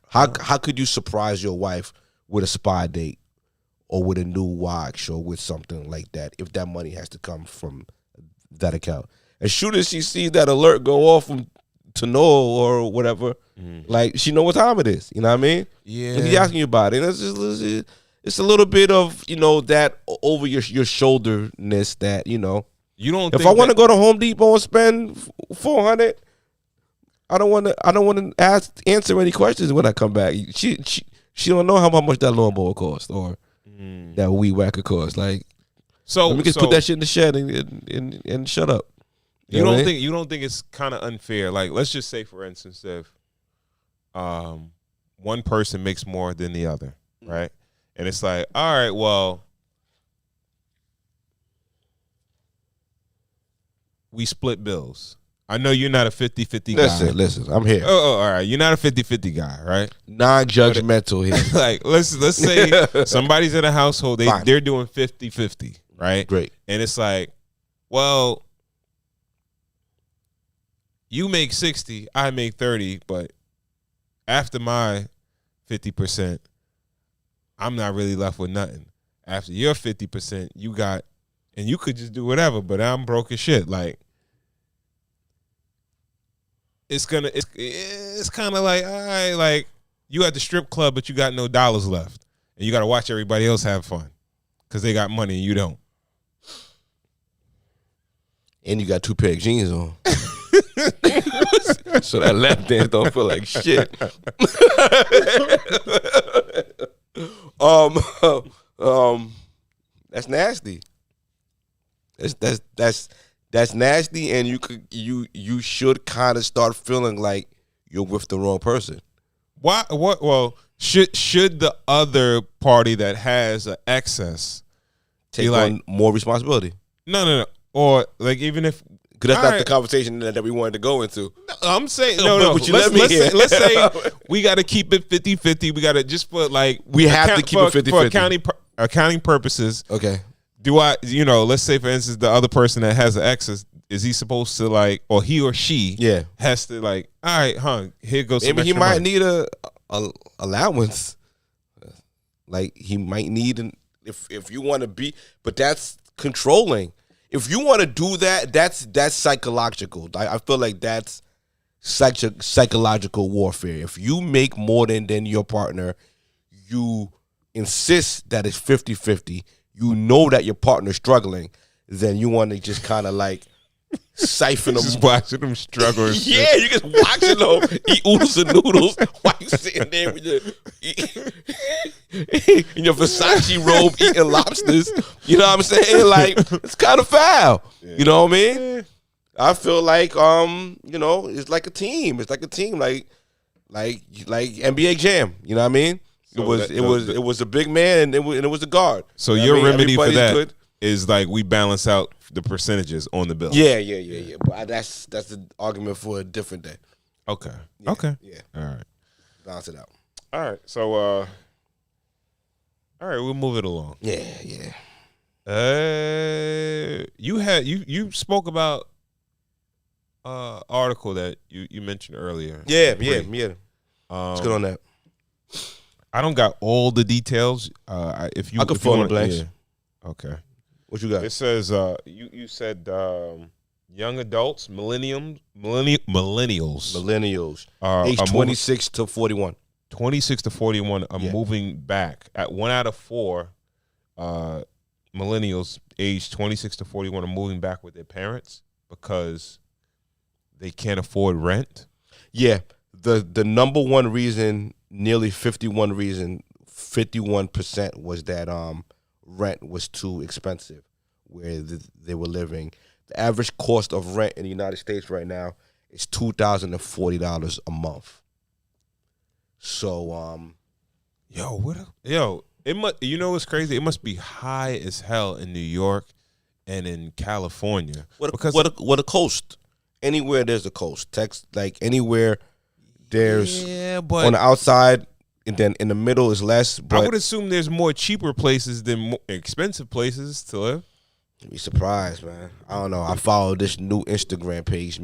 How could you surprise your wife with a spa date or with a new watch or with something like that if that money has to come from that account? As soon as she sees that alert go off to know or whatever, like she know what time it is. You know what I mean? Yeah. And he's asking you about it. And it's a little bit of, you know, that over your shoulderness that, you know. You don't. If I want to go to Home Depot and spend $400, I don't want to answer any questions when I come back. She don't know how much that lawnmower cost or that weed whacker cost. Like, so let me just put that shit in the shed and shut up. You don't think it's kind of unfair? Like, let's just say, for instance, if one person makes more than the other, right? And it's like, all right, well, we split bills. I know you're not a 50-50 guy. Listen, I'm here. Oh, all right. You're not a 50-50 guy, right? Non-judgmental here. Like, let's say somebody's in a household, they're doing 50-50, right? Great. And it's like, well, you make 60, I make 30, but after my 50%, I'm not really left with nothing. after your 50%, you got, and you could just do whatever, but I'm broke as shit. Like, it's kind of like, all right, like, you at the strip club, but you got no dollars left. And you got to watch everybody else have fun because they got money and you don't. And you got 2 pair of jeans on. So that lap dance don't feel like shit. That's nasty. That's nasty, and you should kind of start feeling like you're with the wrong person. Why? What? Well, should the other party that has an excess take on more responsibility? No. Or like, even if, because that's not the conversation that we wanted to go into. I'm saying no. Let's say we got to keep it 50-50. We got to just put like we have to keep it 50-50 for accounting purposes. Okay. Do I? Let's say for instance, the other person that has an excess, is he supposed to like, or he or she has to like, all right, here goes. Maybe he might need a allowance. Like he might need if you want to be, but that's controlling. If you want to do that, that's psychological. I feel like that's psychological warfare. If you make more than your partner, you insist that it's 50-50. You know that your partner's struggling, then you want to just kind of like siphon them. Just watching them struggle. Yeah, you just watching them eat oodles and noodles while you sitting there with in your Versace robe eating lobsters. You know what I'm saying? Like, it's kind of foul. Yeah. You know what I mean? I feel like it's like a team. It's like a team, like NBA Jam. You know what I mean? So it was a big man and it was a guard. So your remedy for that is like we balance out the percentages on the bill. Yeah. But that's an argument for a different day. Okay. Yeah, okay. Yeah. All right. Balance it out. All right. So all right, we'll move it along. Yeah. You spoke about article that you mentioned earlier. Yeah. Let's get on that. I don't got all the details. If you, I could fill in the blanks. Yeah. Okay. What you got? It says you said young adults, millennials are age 26 to 41. 26 to 41 are moving back. At 1 out of 4 millennials aged 26 to 41 are moving back with their parents because they can't afford rent. Yeah. The number one reason, nearly 51% was that rent was too expensive where they were living. The average cost of rent in the United States right now is $2,040 a month. So, it must. You know what's crazy? It must be high as hell in New York and in California. What a coast? Anywhere there's a coast. Like anywhere there's but on the outside. And then in the middle is less. But I would assume there's more cheaper places than more expensive places to live. You'd be surprised, man. I don't know. I follow this new Instagram page,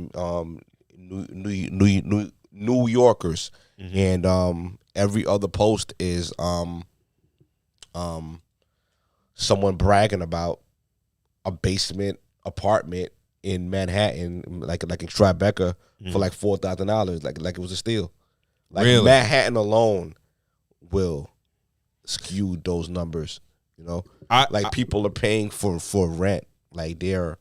New Yorkers, and every other post is someone bragging about a basement apartment in Manhattan, like in Tribeca, for like $4,000, like it was a steal. Like really? Manhattan alone will skew those numbers, you know. People are paying for rent, like they're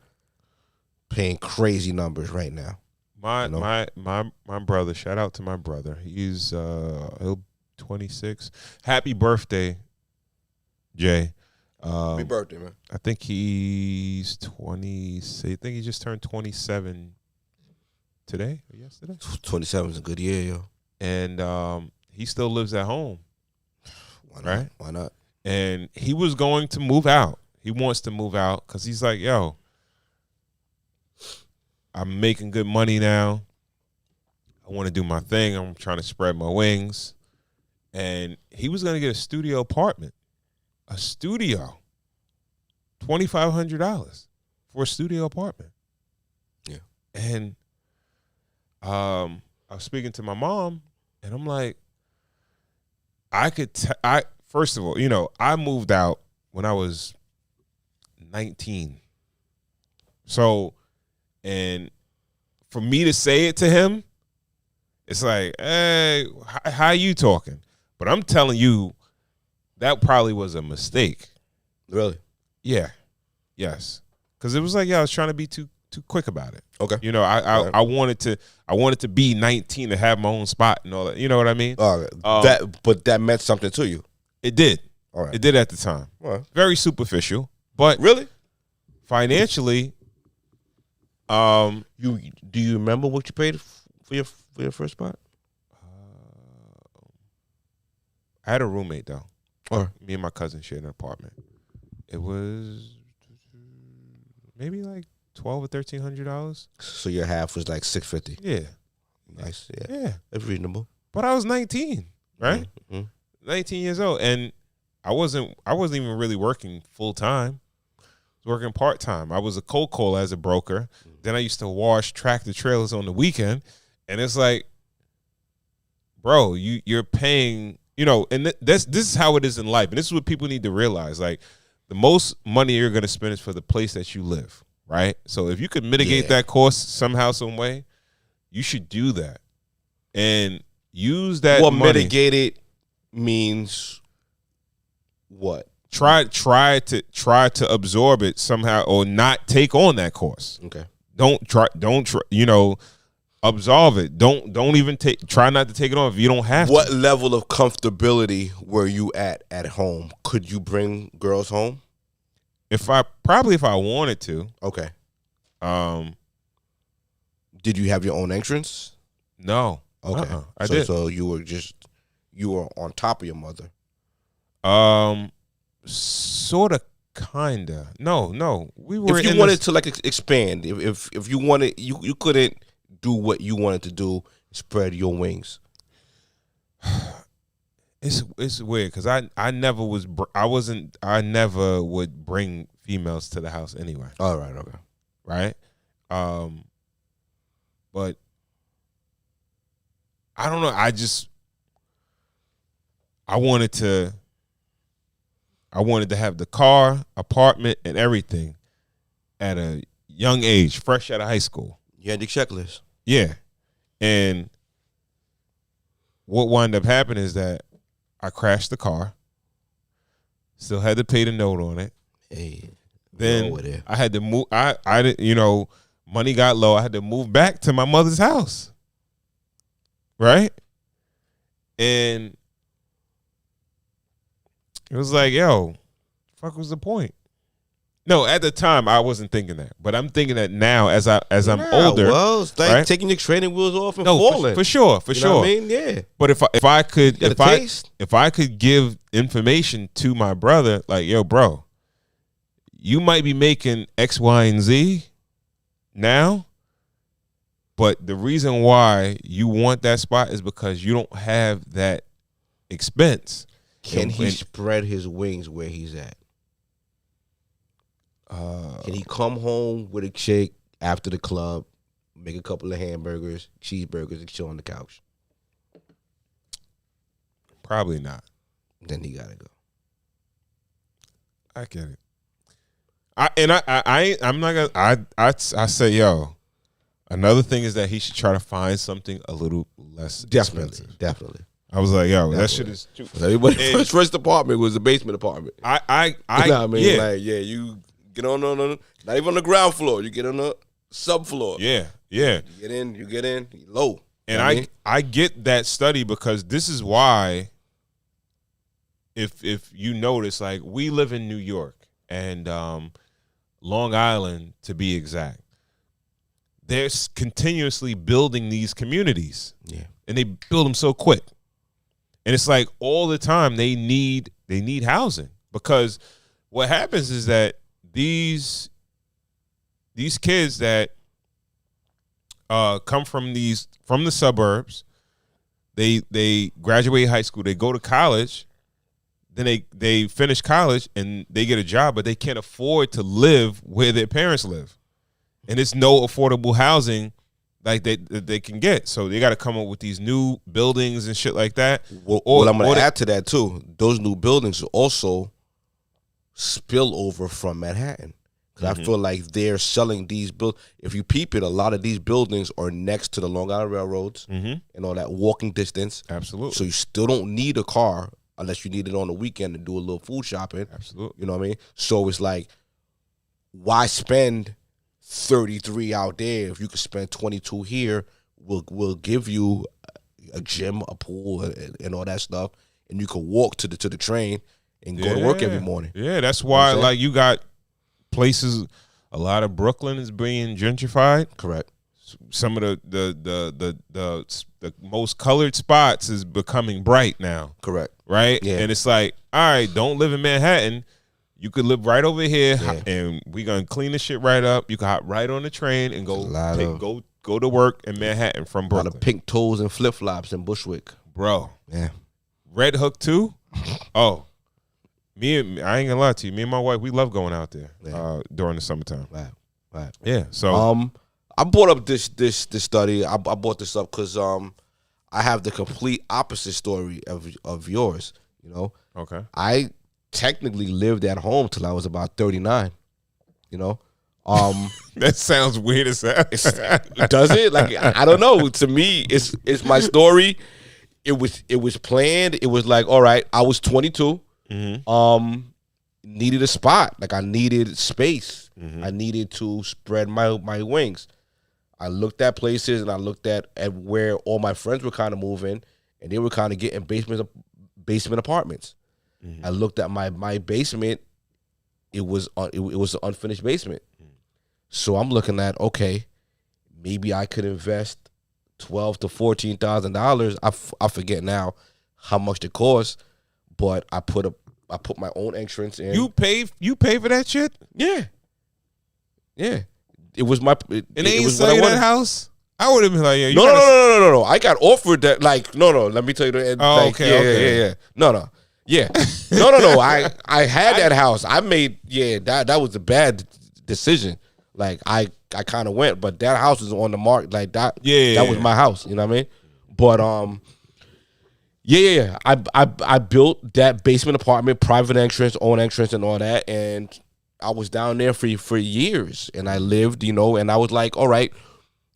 paying crazy numbers right now. My brother, shout out to my brother. He's he'll 26. Happy birthday, Jay. Happy birthday, man. I think he's 20. I think he just turned 27 today or yesterday. 27 is a good year, yo. And he still lives at home. Why not? Right? Why not? And he was going to move out. He wants to move out because he's like, yo, I'm making good money now. I want to do my thing. I'm trying to spread my wings. And he was going to get a studio apartment. A studio. $2,500 for a studio apartment. Yeah. And I was speaking to my mom, and I'm like, first of all, I moved out when I was 19. So, and for me to say it to him, it's like, hey, how you talking? But I'm telling you, that probably was a mistake. Really? Yeah. Yes. Because it was like, I was trying to be too quick about it. Okay. You know, I wanted to be 19 to have my own spot and all that. You know what I mean? But that meant something to you. It did. All right. It did at the time. All right. Very superficial, but really, financially, do you remember what you paid for your first spot? I had a roommate though. All right. Me and my cousin shared an apartment. It was maybe like $1,200 or $1,300. So your half was like $650. Yeah. Nice. Yeah. Yeah. That's reasonable. But I was 19, right? Mm-hmm. 19 years old, and I wasn't even really working full time. I was working part time. I was a cold caller as a broker. Then I used to wash tractor trailers on the weekend, and it's like, bro, you're paying, you know, and this is how it is in life, and this is what people need to realize. Like, the most money you're gonna spend is for the place that you live, right? So if you could mitigate that cost somehow, some way, you should do that and use that. Well, money. mitigate it means what? Try to absorb it somehow, or not take on that cost. Okay. Don't try, you know, absolve it. Don't even try not to take it on if you don't have What to. level of comfortability were you at home? Could you bring girls home? If I wanted to. Okay. Did you have your own entrance? No. Okay. I did. So you were on top of your mother. Sort of, kinda. No. We were. If you wanted to like expand, if you wanted, you couldn't do what you wanted to do. Spread your wings. It's weird because I never would bring females to the house anyway. All right. Okay. Right. But I don't know. I wanted to have the car, apartment, and everything at a young age, fresh out of high school. You had the checklist. Yeah. And what wound up happening is that I crashed the car, still had to pay the note on it. Hey. Then I had to move. I didn't, you know, money got low. I had to move back to my mother's house. Right? And it was like, yo, fuck was the point? No, at the time I wasn't thinking that, but I'm thinking that now as I'm older. Well, it's like right? taking your training wheels off and falling. For sure. You know what I mean? Yeah. But if I could give information to my brother, like, yo, bro, you might be making X, Y, and Z now, but the reason why you want that spot is because you don't have that expense. Can he spread his wings where he's at? Can he come home with a chick after the club, make a couple of hamburgers, cheeseburgers, and chill on the couch? Probably not. Then he gotta go. I get it. I'm not gonna. I say, yo. Another thing is that he should try to find something a little less expensive. Definitely. I was like, yo, that shit is too. Everybody's first apartment was a basement apartment. You know what I mean? Yeah. Like, yeah, you get on not even on the ground floor. You get on the subfloor. Yeah. You get in, low. And I get that study because this is why, if you notice, like, we live in New York and Long Island, to be exact. They're continuously building these communities. Yeah. And they build them so quick. And it's like all the time they need housing, because what happens is that these kids that come from the suburbs, they graduate high school, they go to college, then they finish college and they get a job, but they can't afford to live where their parents live. And it's no affordable housing like they can get. So they got to come up with these new buildings and shit like that. Well, I'm going to add to that too. Those new buildings are also spillover from Manhattan. Because I feel like they're selling these if you peep it, a lot of these buildings are next to the Long Island Railroads and all that walking distance. Absolutely. So you still don't need a car unless you need it on the weekend to do a little food shopping. Absolutely. You know what I mean? So it's like, why spend 33 out there if you could spend 22 here? We'll give you a gym, a pool, and all that stuff, and you can walk to the train and go to work every morning. Yeah, that's why like you got places. A lot of Brooklyn is being gentrified. Correct. Some of the most colored spots is becoming bright now. Correct. Right. Yeah. And it's like, all right, don't live in Manhattan. You could live right over here, and we're gonna clean the shit right up. You can hop right on the train and go to work in Manhattan from Brooklyn. A lot of pink toes and flip flops in Bushwick, bro. Yeah. Red Hook too. Oh. I ain't gonna lie to you. Me and my wife, we love going out there during the summertime. Right. Yeah. So I brought up this study. I brought this up because I have the complete opposite story of yours. You know. Okay. I technically lived at home till I was about 39. You know. That sounds weird as hell. Does it? Like, I don't know. To me, it's my story. It was planned. It was like, all right, I was 22. Needed a spot. Like, I needed space. I needed to spread my wings. I looked at places and I looked at where all my friends were kind of moving, and they were kind of getting basement apartments. I looked at my basement. It was an unfinished basement. So I'm looking at, okay, maybe I could invest $12,000 to $14,000. I forget now how much it cost, but I put my own entrance in. You pay for that shit? Yeah. It was my. And they ain't sell you that house? I would have been like, yeah. No. I got offered that. Like, no. Let me tell you. Okay. No. Yeah. No. I had that house. I made. Yeah. That was a bad decision. Like, I kind of went, but that house was on the market. Like that. Yeah. That was my house. You know what I mean? But Yeah. I built that basement apartment, private entrance, own entrance, and all that, and I was down there for years, and I lived, and I was like, all right,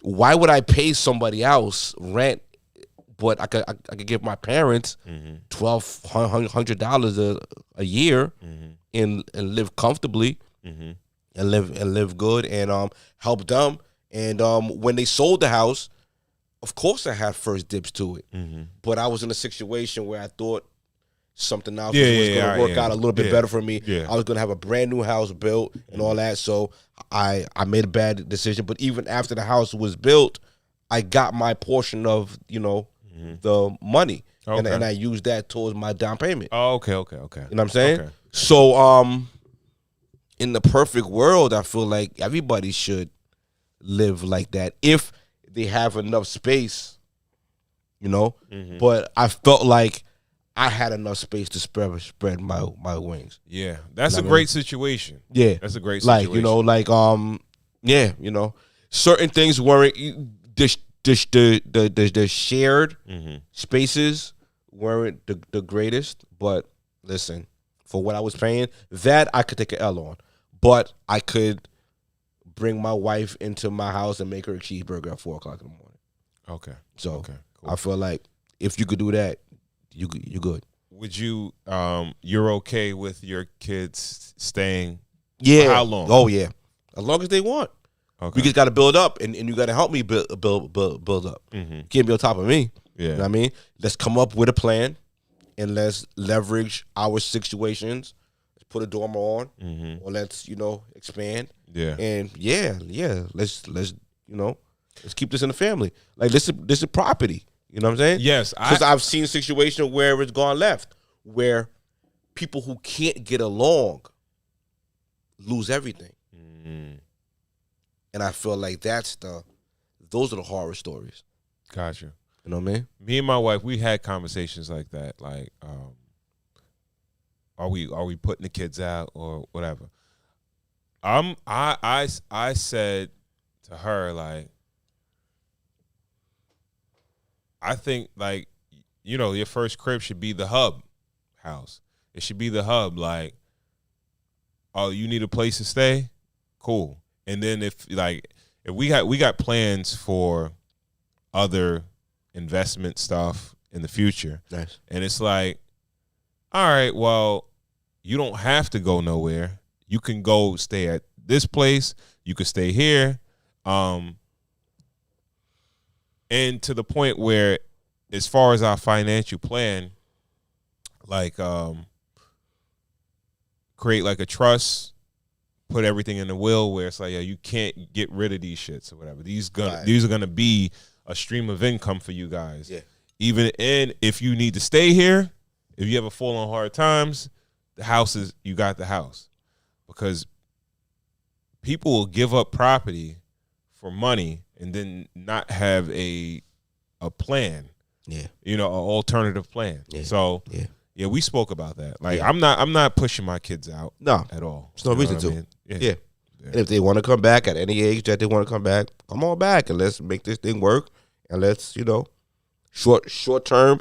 why would I pay somebody else rent, but I could give my parents $1,200 a year and live comfortably and live good and help them. And when they sold the house, of course I had first dibs to it, but I was in a situation where I thought something else was going to work out a little bit better for me. I was going to have a brand new house built and all that, so I made a bad decision. But even after the house was built, I got my portion of the money, and I used that towards my down payment. Oh, okay. You know what I'm saying? Okay. So in the perfect world, I feel like everybody should live like that if they have enough space, But I felt like I had enough space to spread my wings. Yeah, that's a great situation. Yeah, that's a great situation. Certain things weren't the shared spaces weren't the greatest. But listen, for what I was paying, that I could take an L on, but I could bring my wife into my house and make her a cheeseburger at 4:00 in the morning. Okay. So cool. I feel like if you could do that, you good. Would you? You're okay with your kids staying? Yeah. For how long? Oh yeah, as long as they want. Okay. We just got to build up, and you got to help me build up. You can't be on top of me. Yeah. You know what I mean? Let's come up with a plan, and let's leverage our situations. Let's put a dormer on, or let's expand. Yeah. And let's keep this in the family. Like this is property. You know what I'm saying? Yes. Because I've seen situations where it's gone left, where people who can't get along lose everything. And I feel like those are the horror stories. Gotcha. You know what I mean? Me and my wife, we had conversations like that. Like, are we putting the kids out or whatever? I said to her, like, I think, like, your first crib should be the hub house. It should be the hub. Like, oh, you need a place to stay? Cool. And then if we got plans for other investment stuff in the future. Nice. And it's like, all right, well, you don't have to go nowhere. You can go stay at this place. You could stay here. And to the point where, as far as our financial plan, like create like a trust, put everything in the will where it's like, yeah, you can't get rid of these shits or whatever. These are gonna be a stream of income for you guys. Yeah. Even if you need to stay here, if you ever fall on hard times, you got the house. Because people will give up property for money and then not have a plan. Yeah. You know, an alternative plan. Yeah. So yeah, we spoke about that. Like I'm not pushing my kids out at all. There's no reason to. I mean? Yeah. And if they want to come back at any age that they want to come back, come on back and let's make this thing work. And let's, short term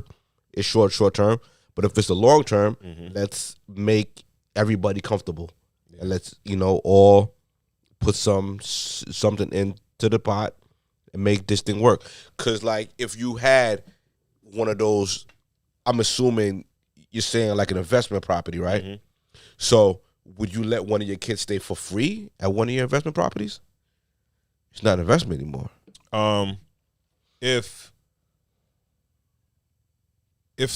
is short term. But if it's a long term, let's make everybody comfortable. Yeah. And let's, all put something into the pot and make this thing work. Because, like, if you had one of those, I'm assuming you're saying like an investment property, right? Mm-hmm. So would you let one of your kids stay for free at one of your investment properties? It's not an investment anymore. If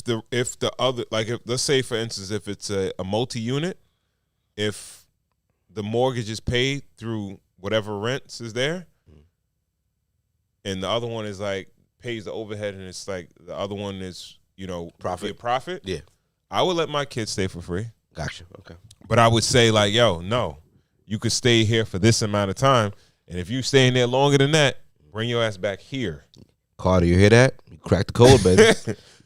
the other, like, let's say for instance, if it's a multi-unit, if the mortgage is paid through whatever rents is there, and the other one is like pays the overhead, and it's like the other one is profit. Yeah, I would let my kids stay for free. Gotcha. Okay, but I would say like, yo, no, you could stay here for this amount of time, and if you stay in there longer than that, bring your ass back here. Carter, you hear that? You crack the code, baby.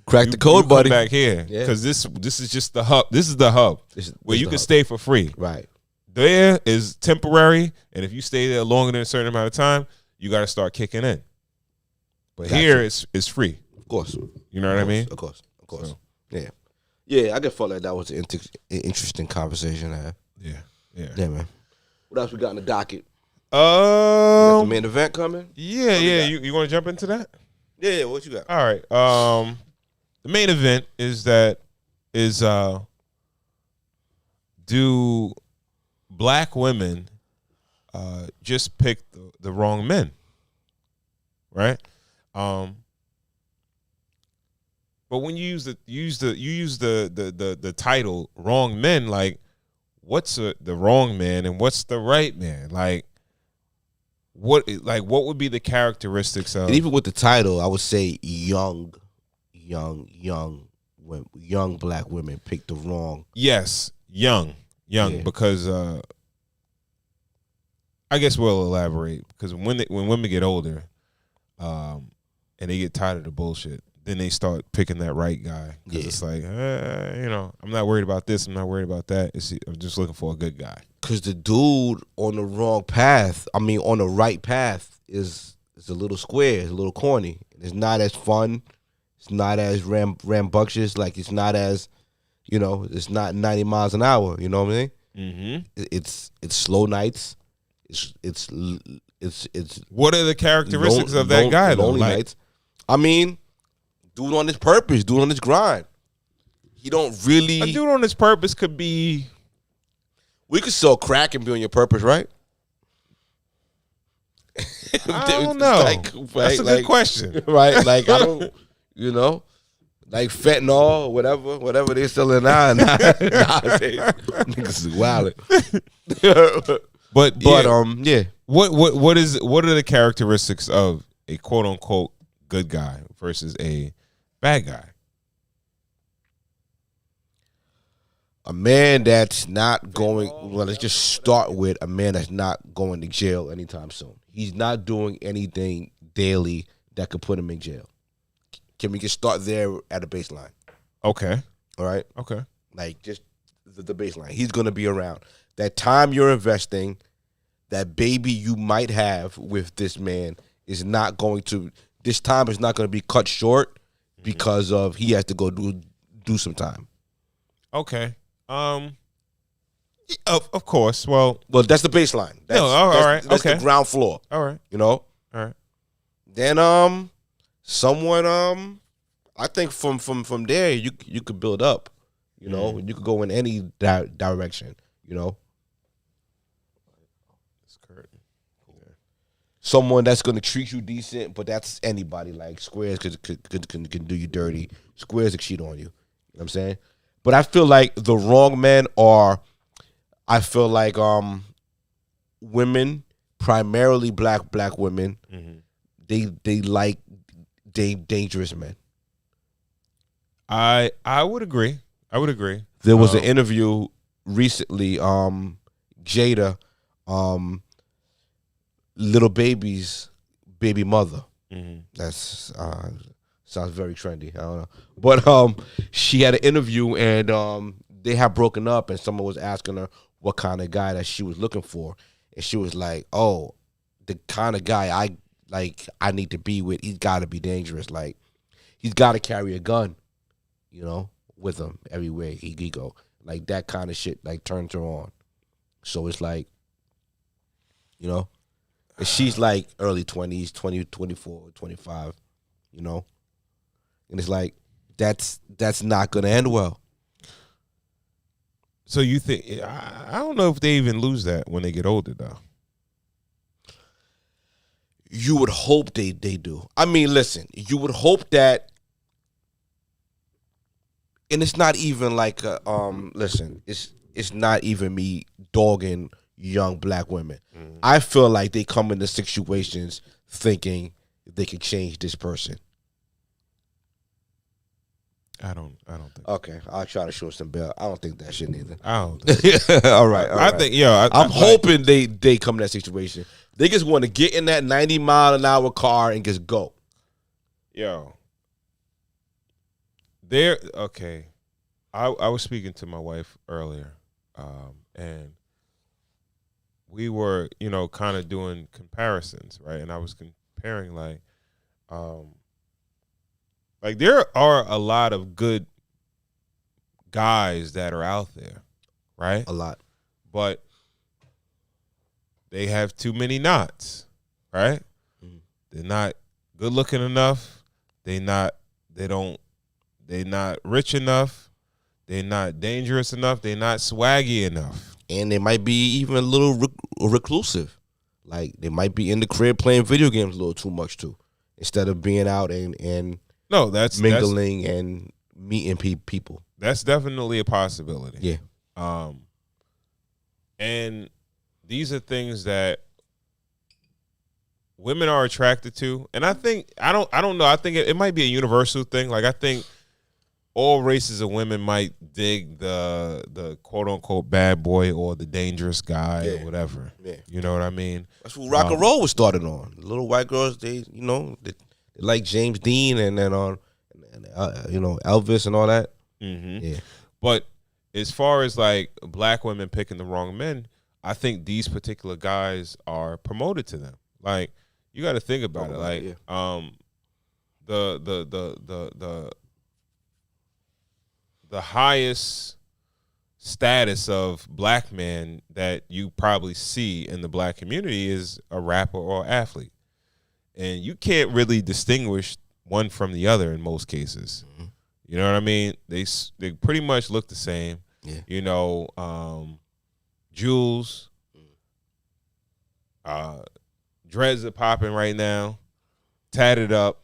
Crack the code, buddy. Come back here, because this is just the hub. This is the hub where you can stay for free. Right. There is temporary, and if you stay there longer than a certain amount of time, you got to start kicking in. But here it's free. Of course. You know what I mean? Of course. So. Yeah. I just felt like that was an interesting conversation to have. Yeah, man. What else we got in the docket? We got the main event coming? Yeah. You want to jump into that? Yeah, what you got? All right. The main event is do black women just pick the wrong men? Right? But when you use the title wrong men, like what's the wrong man and what's the right man? Like what would be the characteristics of? And even with the title, I would say young black women pick the wrong. Yes, young, because I guess we'll elaborate, because when women get older, and they get tired of the bullshit, then they start picking that right guy. Because it's like, I'm not worried about this, I'm not worried about that. I'm just looking for a good guy. Because the dude on the wrong path, on the right path, is a little square, it's a little corny. It's not as fun. It's not as rambunctious. Like, it's not as, it's not 90 miles an hour. You know what I mean? Mm-hmm. It's slow nights. It's what are the characteristics of that guy though? Lonely nights. Dude on his purpose, dude on his grind. He don't really. A dude on his purpose could be. We could sell crack and be on your purpose, right? I don't know. That's a good question, right? Like, I don't, like fentanyl or whatever they're selling now. Nowadays, niggas is wild. But yeah. What are the characteristics of a quote unquote good guy versus a bad guy? A man that's not going. Well, let's just start with a man that's not going to jail anytime soon. He's not doing anything daily that could put him in jail. Can we just start there at a baseline? Okay. All right. Okay. Like, just the baseline. He's going to be around. That time you're investing, that baby you might have with this man is not going to. This time is not going to be cut short because of he has to go do some time. Okay. Of course. Well, that's the baseline. That's, all right. That's okay. the ground floor. All right. You know. All right. Then someone I think from there you could build up. You know, you could go in any direction. You know. Someone that's gonna treat you decent, but that's anybody. Like Squares can do you dirty. Squares can cheat on you. You know what I'm saying? But I feel like the wrong men are, I feel like women, primarily black women, they like dangerous men. I would agree. There was an interview recently, Jada, Little Baby's baby mother. That's sounds very trendy. I don't know, but she had an interview and they had broken up, and someone was asking her what kind of guy that she was looking for, and she was like, "Oh, the kind of guy I need to be with. He's got to be dangerous. Like, he's got to carry a gun, you know, with him everywhere he go. Like that kind of shit like turns her on. So it's like, you know." And she's like early 20s, 20, 24, 25, you know? And it's like, that's not going to end well. So you think, I don't know if they even lose that when they get older, though. You would hope they do. I mean, listen, you would hope that, and it's not even like, listen, it's not even me dogging young black women. I feel like they come into situations thinking they can change this person. I don't think. Okay, I'll try to show some bail. I don't think that shit either. I don't think. All right. I think, yeah. I'm hoping they come in that situation. They just want to get in that 90-mile-an-hour car and just go. Yo. Okay. I was speaking to my wife earlier, and we were, kind of doing comparisons, right? And I was comparing, like there are a lot of good guys that are out there, right? A lot. But they have too many knots, right? They're not good looking enough. They're not rich enough. They're not dangerous enough. They're not swaggy enough. And they might be even a little reclusive. Like, they might be in the crib playing video games a little too much, too. Instead of being out and mingling and meeting people. That's definitely a possibility. Yeah. And these are things that women are attracted to. And I think, I don't know, I think it might be a universal thing. Like, I think all races of women might dig the quote unquote bad boy or the dangerous guy or whatever. Yeah. You know what I mean? That's what rock and roll was started on. The little white girls, they like James Dean and then Elvis and all that. Mm-hmm. Yeah. But as far as like black women picking the wrong men, I think these particular guys are promoted to them. Like, you got to think about it. Like, the highest status of black man that you probably see in the black community is a rapper or athlete. And you can't really distinguish one from the other in most cases. Mm-hmm. You know what I mean? They pretty much look the same. Yeah. Jules, dreads are popping right now, tatted up.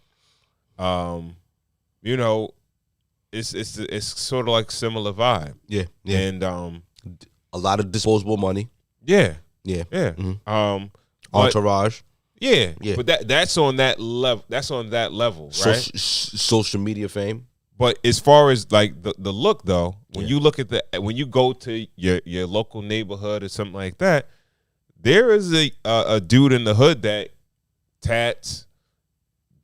It's sort of like similar vibe. Yeah, yeah. And a lot of disposable money. Yeah, yeah, yeah. Mm-hmm. Entourage. Yeah, yeah. But that's on that level. That's on that level, right? Social media fame. But as far as like the look though, when you look at when you go to your local neighborhood or something like that, there is a dude in the hood that tats,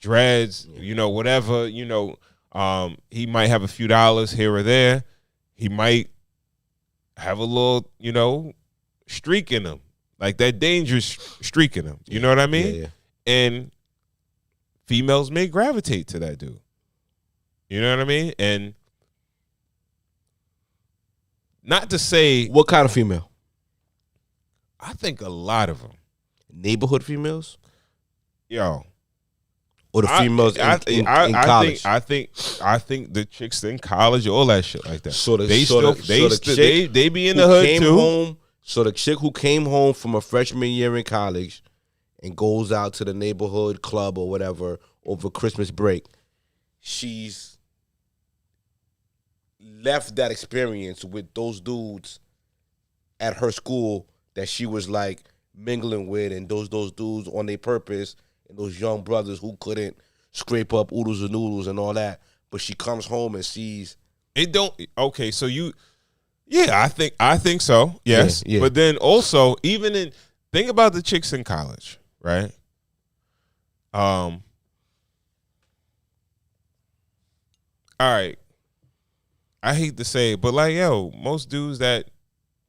dreads, whatever, he might have a few dollars here or there. He might have a little, streak in him, like that dangerous streak in him. You know what I mean? Yeah, yeah. And females may gravitate to that dude. You know what I mean? And not to say what kind of female. I think a lot of them. Neighborhood females? Yo. Or the females in college? I think the chicks in college, all that shit like that. So they be in who the hood came too. Home, so the chick who came home from a freshman year in college and goes out to the neighborhood club or whatever over Christmas break, she's left that experience with those dudes at her school that she was like mingling with, and those dudes on their purpose, and those young brothers who couldn't scrape up oodles and noodles and all that. But she comes home and sees it. Okay, so I think so. Yes, yeah. But then also, think about the chicks in college, right? All right. I hate to say it, but like, yo, most dudes that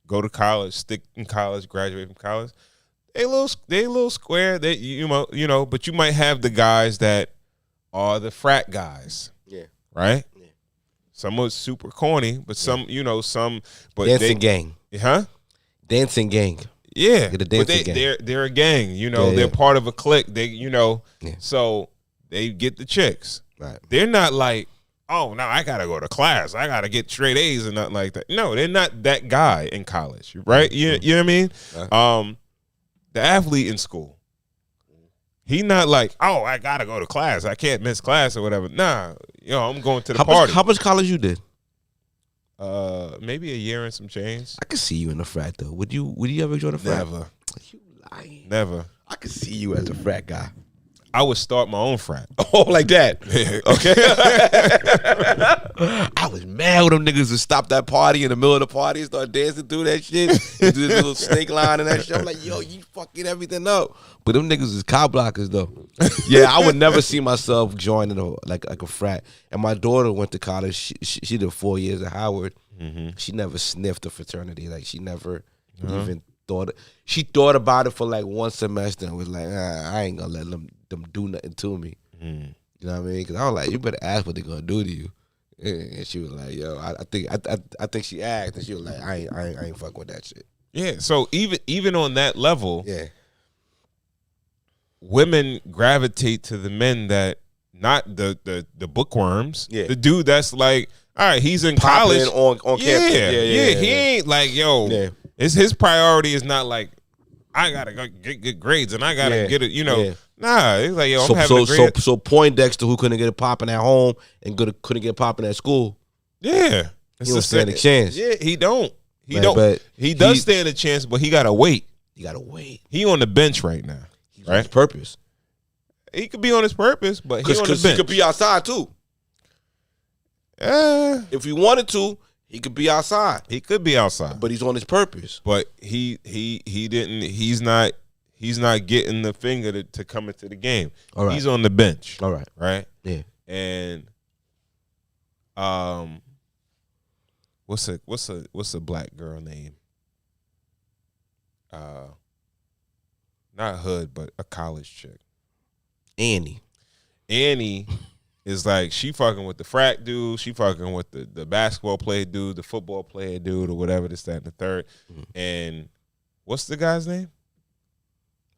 go to college, stick in college, graduate from college, they a little square. They you know, but you might have the guys that are the frat guys. Yeah. Right? Yeah. Some are super corny, but some, but dancing gang. Huh? Dancing gang. Yeah. The dancing gang. They're a gang, they're part of a clique. They so they get the chicks. Right. They're not like, oh, now I gotta go to class. I gotta get straight A's and nothing like that. No, they're not that guy in college, right? You know what I mean? Right. The athlete in school, he not like, oh, I gotta go to class. I can't miss class or whatever. Nah, I'm going to the party. How much college you did? Maybe a year and some change. I could see you in a frat though. Would you ever join a frat? Never. You lying? Never. I could see you as a frat guy. I would start my own frat. Oh, like that. Okay. I was mad when them niggas would stop that party in the middle of the party and start dancing through that shit. And do this little snake line and that shit. I'm like, yo, you fucking everything up. But them niggas is cow blockers though. Yeah, I would never see myself joining like a frat. And my daughter went to college. She did 4 years at Howard. Mm-hmm. She never sniffed a fraternity. Like she never even thought. She thought about it for like one semester and was like, I ain't gonna let them do nothing to me. You know what I mean? Because I was like, you better ask what they gonna do to you. And she was like, yo, I think she asked, and she was like, I ain't fuck with that shit. Yeah. So even on that level, yeah, women gravitate to the men that not the bookworms. Yeah. The dude that's like, all right, he's in Popping college on campus. Yeah. He ain't like, yo. Yeah. It's his priority is not like, I gotta go get good grades and I gotta get it. Yeah. Nah, it's like, yo, I'm having a great. So Poindexter, who couldn't get it popping at home and couldn't get it popping at school. Yeah, he don't stand a chance. Yeah, he don't. He Man, don't. but he does stand a chance, but he gotta wait. You gotta wait. He on the bench right now. He's on his purpose. He could be on his purpose, but he on the bench. He could be outside too. If he wanted to, he could be outside. He could be outside, but he's on his purpose. But he didn't. He's not getting the finger to come into the game. All right. He's on the bench. All right. Right. Yeah. And what's a black girl name? Not hood, but a college chick. Annie is like, she fucking with the frat dude, she fucking with the basketball player dude, the football player dude, or whatever, this, that, and the third. And what's the guy's name?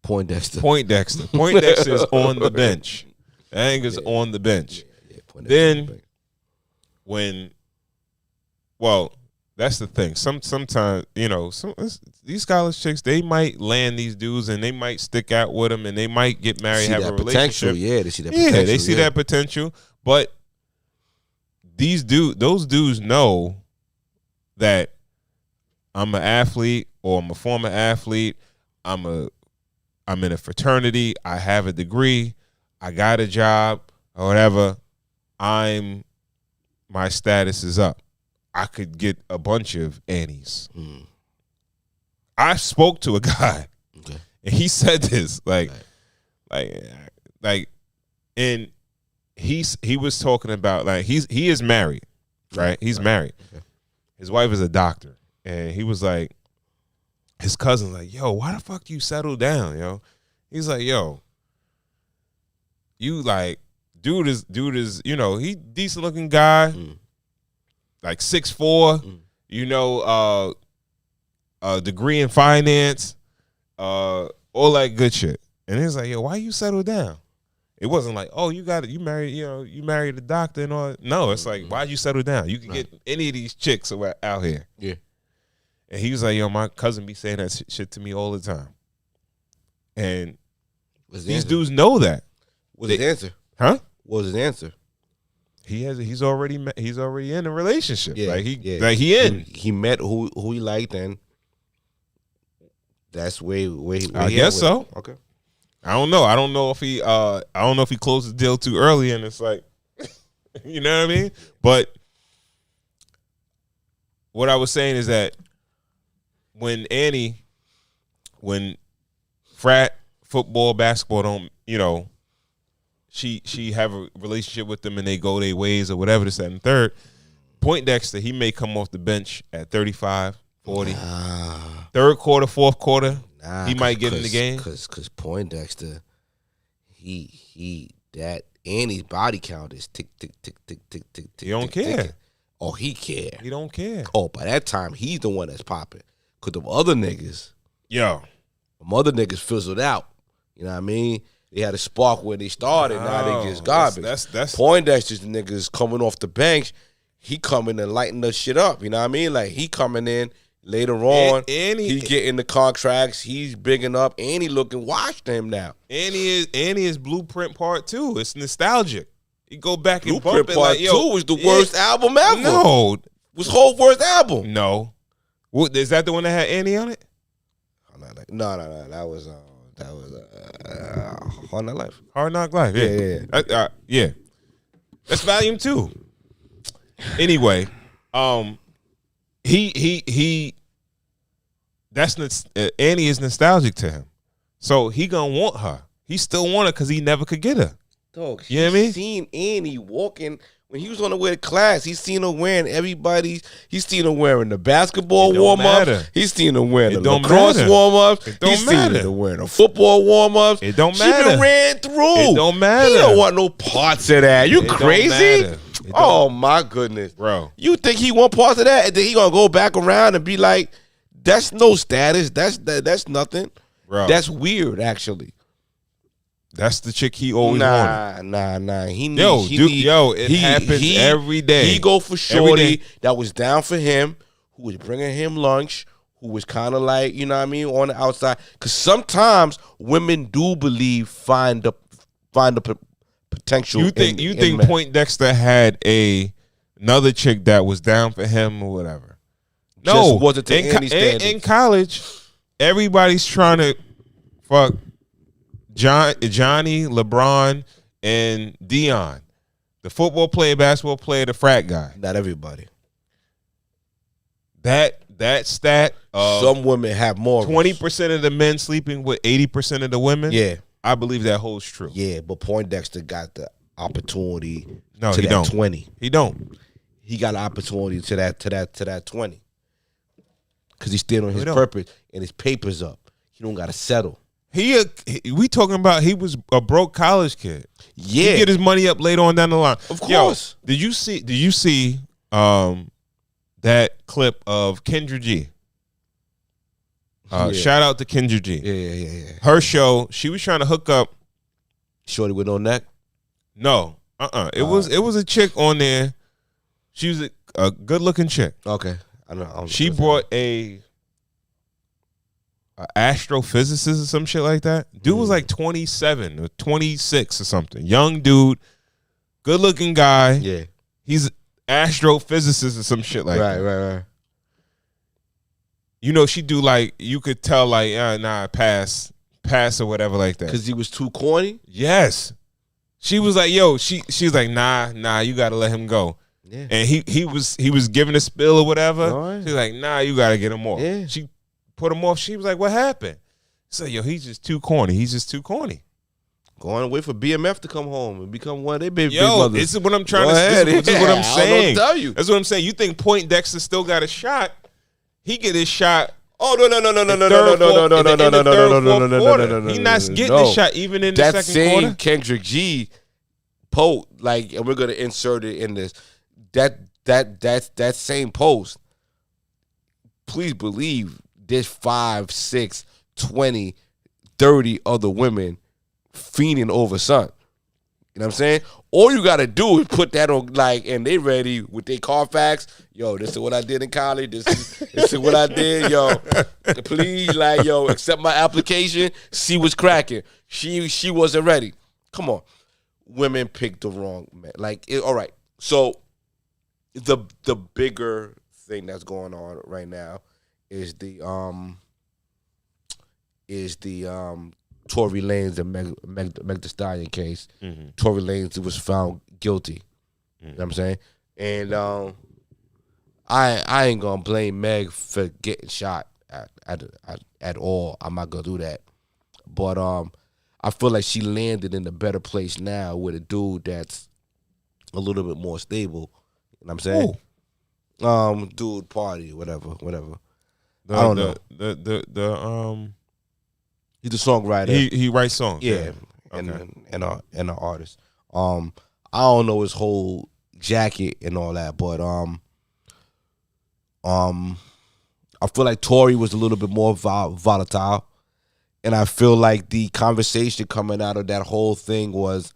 Poindexter. Poindexter is on the bench. That nigga's on the bench. Then that's the thing. Sometimes, these college chicks, they might land these dudes and they might stick out with them and they might get married, have a relationship. Yeah, they see that potential. Yeah, they see that potential. But those dudes know that I'm an athlete or I'm a former athlete. I'm in a fraternity. I have a degree. I got a job or whatever. My status is up. I could get a bunch of Annies. I spoke to a guy, and he said this, and he was talking about, like, he is married, right? He's married. Okay. His wife is a doctor, and he was like, his cousin's like, yo, why the fuck you settle down, yo? He's like, yo, you like, dude is, he decent looking guy. Like 6'4", a degree in finance, all that good shit. And it's like, yo, why you settle down? It wasn't like, oh, you married, you married a doctor and all. No, it's like, why'd you settle down? You can get any of these chicks out here. Yeah. And he was like, yo, my cousin be saying that shit to me all the time. And these dudes know that. What's his answer? Huh? What was his answer? He's already in a relationship. Yeah, he in. He met who he liked, and that's where he I guess so. Okay. I don't know. I don't know if he closed the deal too early, and it's like, you know what I mean? But what I was saying is that when frat football, basketball don't, she have a relationship with them and they go their ways or whatever, this, that, and third, Poindexter, he may come off the bench at 35, 40. Third quarter, fourth quarter, he might get in the game. Because Poindexter, and his body count is tick, tick, tick, tick, tick, tick, tick. He don't care. Ticking. Oh, he care. He don't care. Oh, by that time, he's the one that's popping. Because the other niggas, them other niggas fizzled out. You know what I mean? They had a spark when they started. Now they just garbage. That's Poindexter's the niggas coming off the bench. He coming and lighting the shit up. You know what I mean? Like, he coming in later on. And he getting the contracts. He's bigging up. And he looking washed to him now. And he is Blueprint Part 2. It's nostalgic. You go back and Blueprint bump it Part like, 2 was the worst album ever. No. It was whole worst album. No. What, is that the one that had Annie on it? No. That was Hard Knock Life. Hard Knock Life. Yeah. Yeah. That's volume 2. Anyway, he that's Annie is nostalgic to him, so he gonna want her. He still want her because he never could get her. Dog, you know what I mean? Seen Annie walking when he was on the way to class. He's seen her wearing He's seen her wearing the basketball warm ups. He's seen her wearing the lacrosse warm ups. He's seen her wearing the football warm ups. It don't matter. She been ran through. It don't matter. He don't want no parts of that. You crazy? Oh my goodness, bro! You think he want parts of that, and then he gonna go back around and be like, "That's no status. That's nothing. Bro. That's weird, actually." That's the chick he always wanted. Nah. It happens every day. He go for shorty that was down for him, who was bringing him lunch, who was kind of like, you know what I mean, on the outside. Because sometimes women do believe find the potential. You think Poindexter had another chick that was down for him or whatever? No, just wasn't to any standards. In college, everybody's trying to fuck Johnny, LeBron, and Dion, the football player, basketball player, the frat guy. Not everybody. That stat. Some women have more. 20% of the men sleeping with 80% of the women. Yeah, I believe that holds true. Yeah, but Poindexter got the opportunity. No, to he that don't. 20. He don't. He got an opportunity to that 20. Because he's still on his purpose and his papers up. He don't got to settle. We talking about he was a broke college kid. Yeah, he get his money up later on down the line. Of course. Yo, did you see that clip of Kendra G? Shout out to Kendra G. Yeah. Her show, she was trying to hook up shorty with no neck. No, It was a chick on there. She was a good looking chick. Okay, I know. She brought a astrophysicist or some shit like that. Dude was like 27 or 26 or something. Young dude, good looking guy. Yeah. He's astrophysicist or some shit like that. Right. You know, she do like, you could tell like, pass or whatever like that. Because he was too corny? Yes. She was like, yo, she's like, nah, you gotta let him go. Yeah. And he was giving a spill or whatever. Right. She's like, nah, you gotta get him off. Yeah. She put him off. She was like, what happened? So, yo, he's just too corny. Go on and wait for BMF to come home and become one of their big Yo, mothers. this is what I'm trying to say. This is what I'm saying. Tell you. That's what I'm saying. You think Poindexter still got a shot? He get his shot. Oh no. He's not getting the shot even in the second quarter. That same Kendrick G post, like, and we're gonna insert it in this. That same post. Please believe there's 5, 6, 20, 30 other women fiending over son. You know what I'm saying? All you gotta do is put that on, like, and they ready with their Carfax. Yo, this is what I did in college. This is what I did. Yo, please, like, yo, accept my application. See what's cracking. She wasn't ready. Come on, women picked the wrong man. Like, all right. So the bigger thing that's going on right now is the Tory Lanez and Meg Thee Stallion case. Mm-hmm. Tory Lanez was found guilty. Mm-hmm. You know what I'm saying? And I ain't gonna blame Meg for getting shot at all. I'm not gonna do that. But I feel like she landed in a better place now with a dude that's a little bit more stable. You know what I'm saying? Dude, party, whatever. I don't know. He's a songwriter. He writes songs. Yeah, okay. and an artist. I don't know his whole jacket and all that, but I feel like Tory was a little bit more volatile, and I feel like the conversation coming out of that whole thing was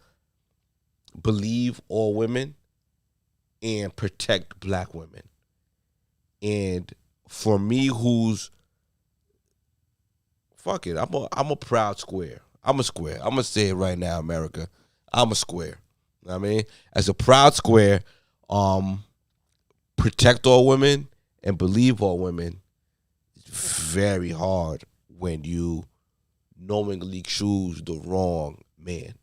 believe all women and protect black women. And for me, who's fuck it, I'm a proud square. I'm a square. I'm gonna say it right now, America. I'm a square. You know what I mean? As a proud square, protect all women and believe all women. It's very hard when you knowingly choose the wrong man.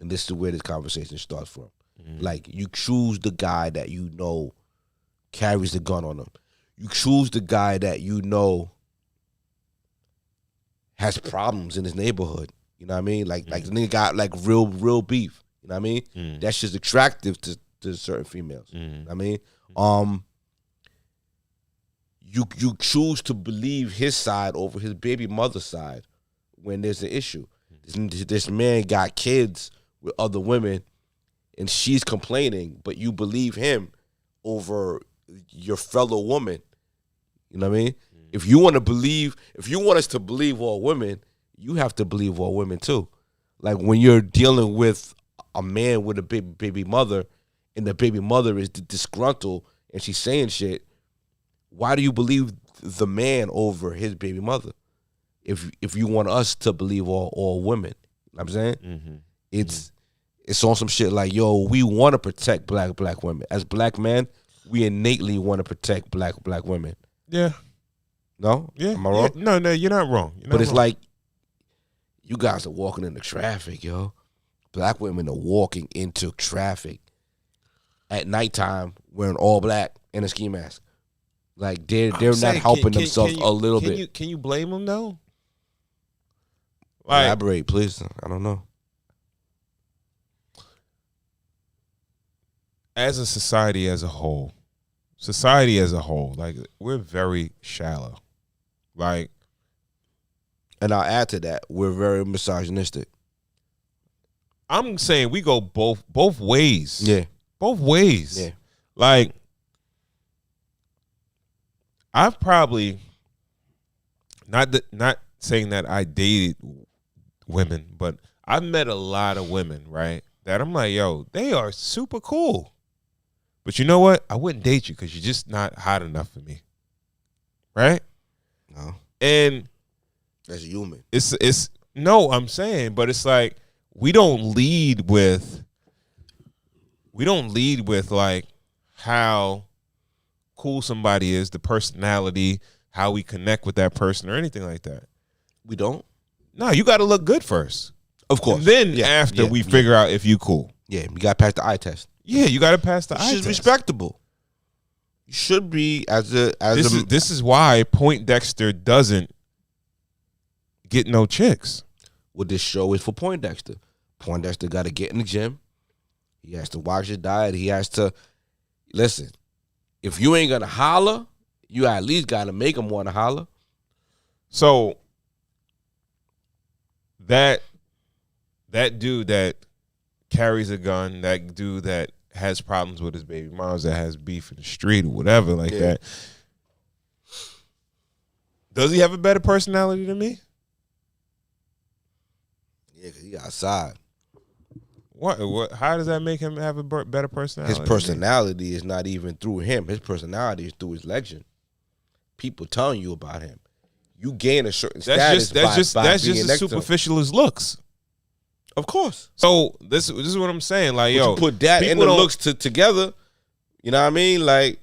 And this is where this conversation starts from. Mm-hmm. Like, you choose the guy that you know carries the gun on him. You choose the guy that you know has problems in his neighborhood. You know what I mean? Like the nigga got like real beef. You know what I mean? Mm. That's just attractive to certain females. Mm. You know what I mean? You choose to believe his side over his baby mother's side when there's an issue. This man got kids with other women and she's complaining, but you believe him over your fellow woman. You know what I mean? If you want us to believe all women, you have to believe all women too. Like, when you're dealing with a man with a baby mother, and the baby mother is disgruntled and she's saying shit, why do you believe the man over his baby mother? If you want us to believe all women, you know what I'm saying? Mm-hmm. It's on some shit like, yo, we want to protect black women. As black men, we innately want to protect black women. Yeah. No? Yeah. Am I wrong? Yeah. No, you're not wrong. But it's like, you guys are walking into traffic, yo. Black women are walking into traffic at nighttime wearing all black and a ski mask. Like, they're not helping themselves a little bit. Can you blame them, though? Like, elaborate, please. I don't know. As a society as a whole, like, we're very shallow. Like, and I'll add to that, we're very misogynistic. I'm saying we go both ways. Yeah. Both ways. Yeah. Like, I've probably not saying that I dated women, but I've met a lot of women, right? That I'm like, yo, they are super cool. But you know what? I wouldn't date you because you're just not hot enough for me. Right? No. And that's human. It's no, I'm saying, but it's like we don't lead with like how cool somebody is, the personality, how we connect with that person or anything like that. We don't? No, you got to look good first. Of course. And then after we figure out if you cool. Yeah, we got to pass the eye test. Yeah, you got to pass the eye test. It's respectable. You should be This is why Poindexter doesn't get no chicks. Well, this show is for Poindexter. Poindexter got to get in the gym. He has to watch his diet. He has to listen. If you ain't gonna holler, you at least got to make him want to holler. So that dude that carries a gun, that dude that has problems with his baby moms, that has beef in the street or whatever like that, Does he have a better personality than me? Yeah, because he outside. What? How does that make him have a better personality? His personality is not even through him. His personality is through his legend. People telling you about him. You gain a certain status that's just as superficial superficial as looks. Of course. So this is what I'm saying. Like, But yo, you put that and the looks together. You know what I mean? Like,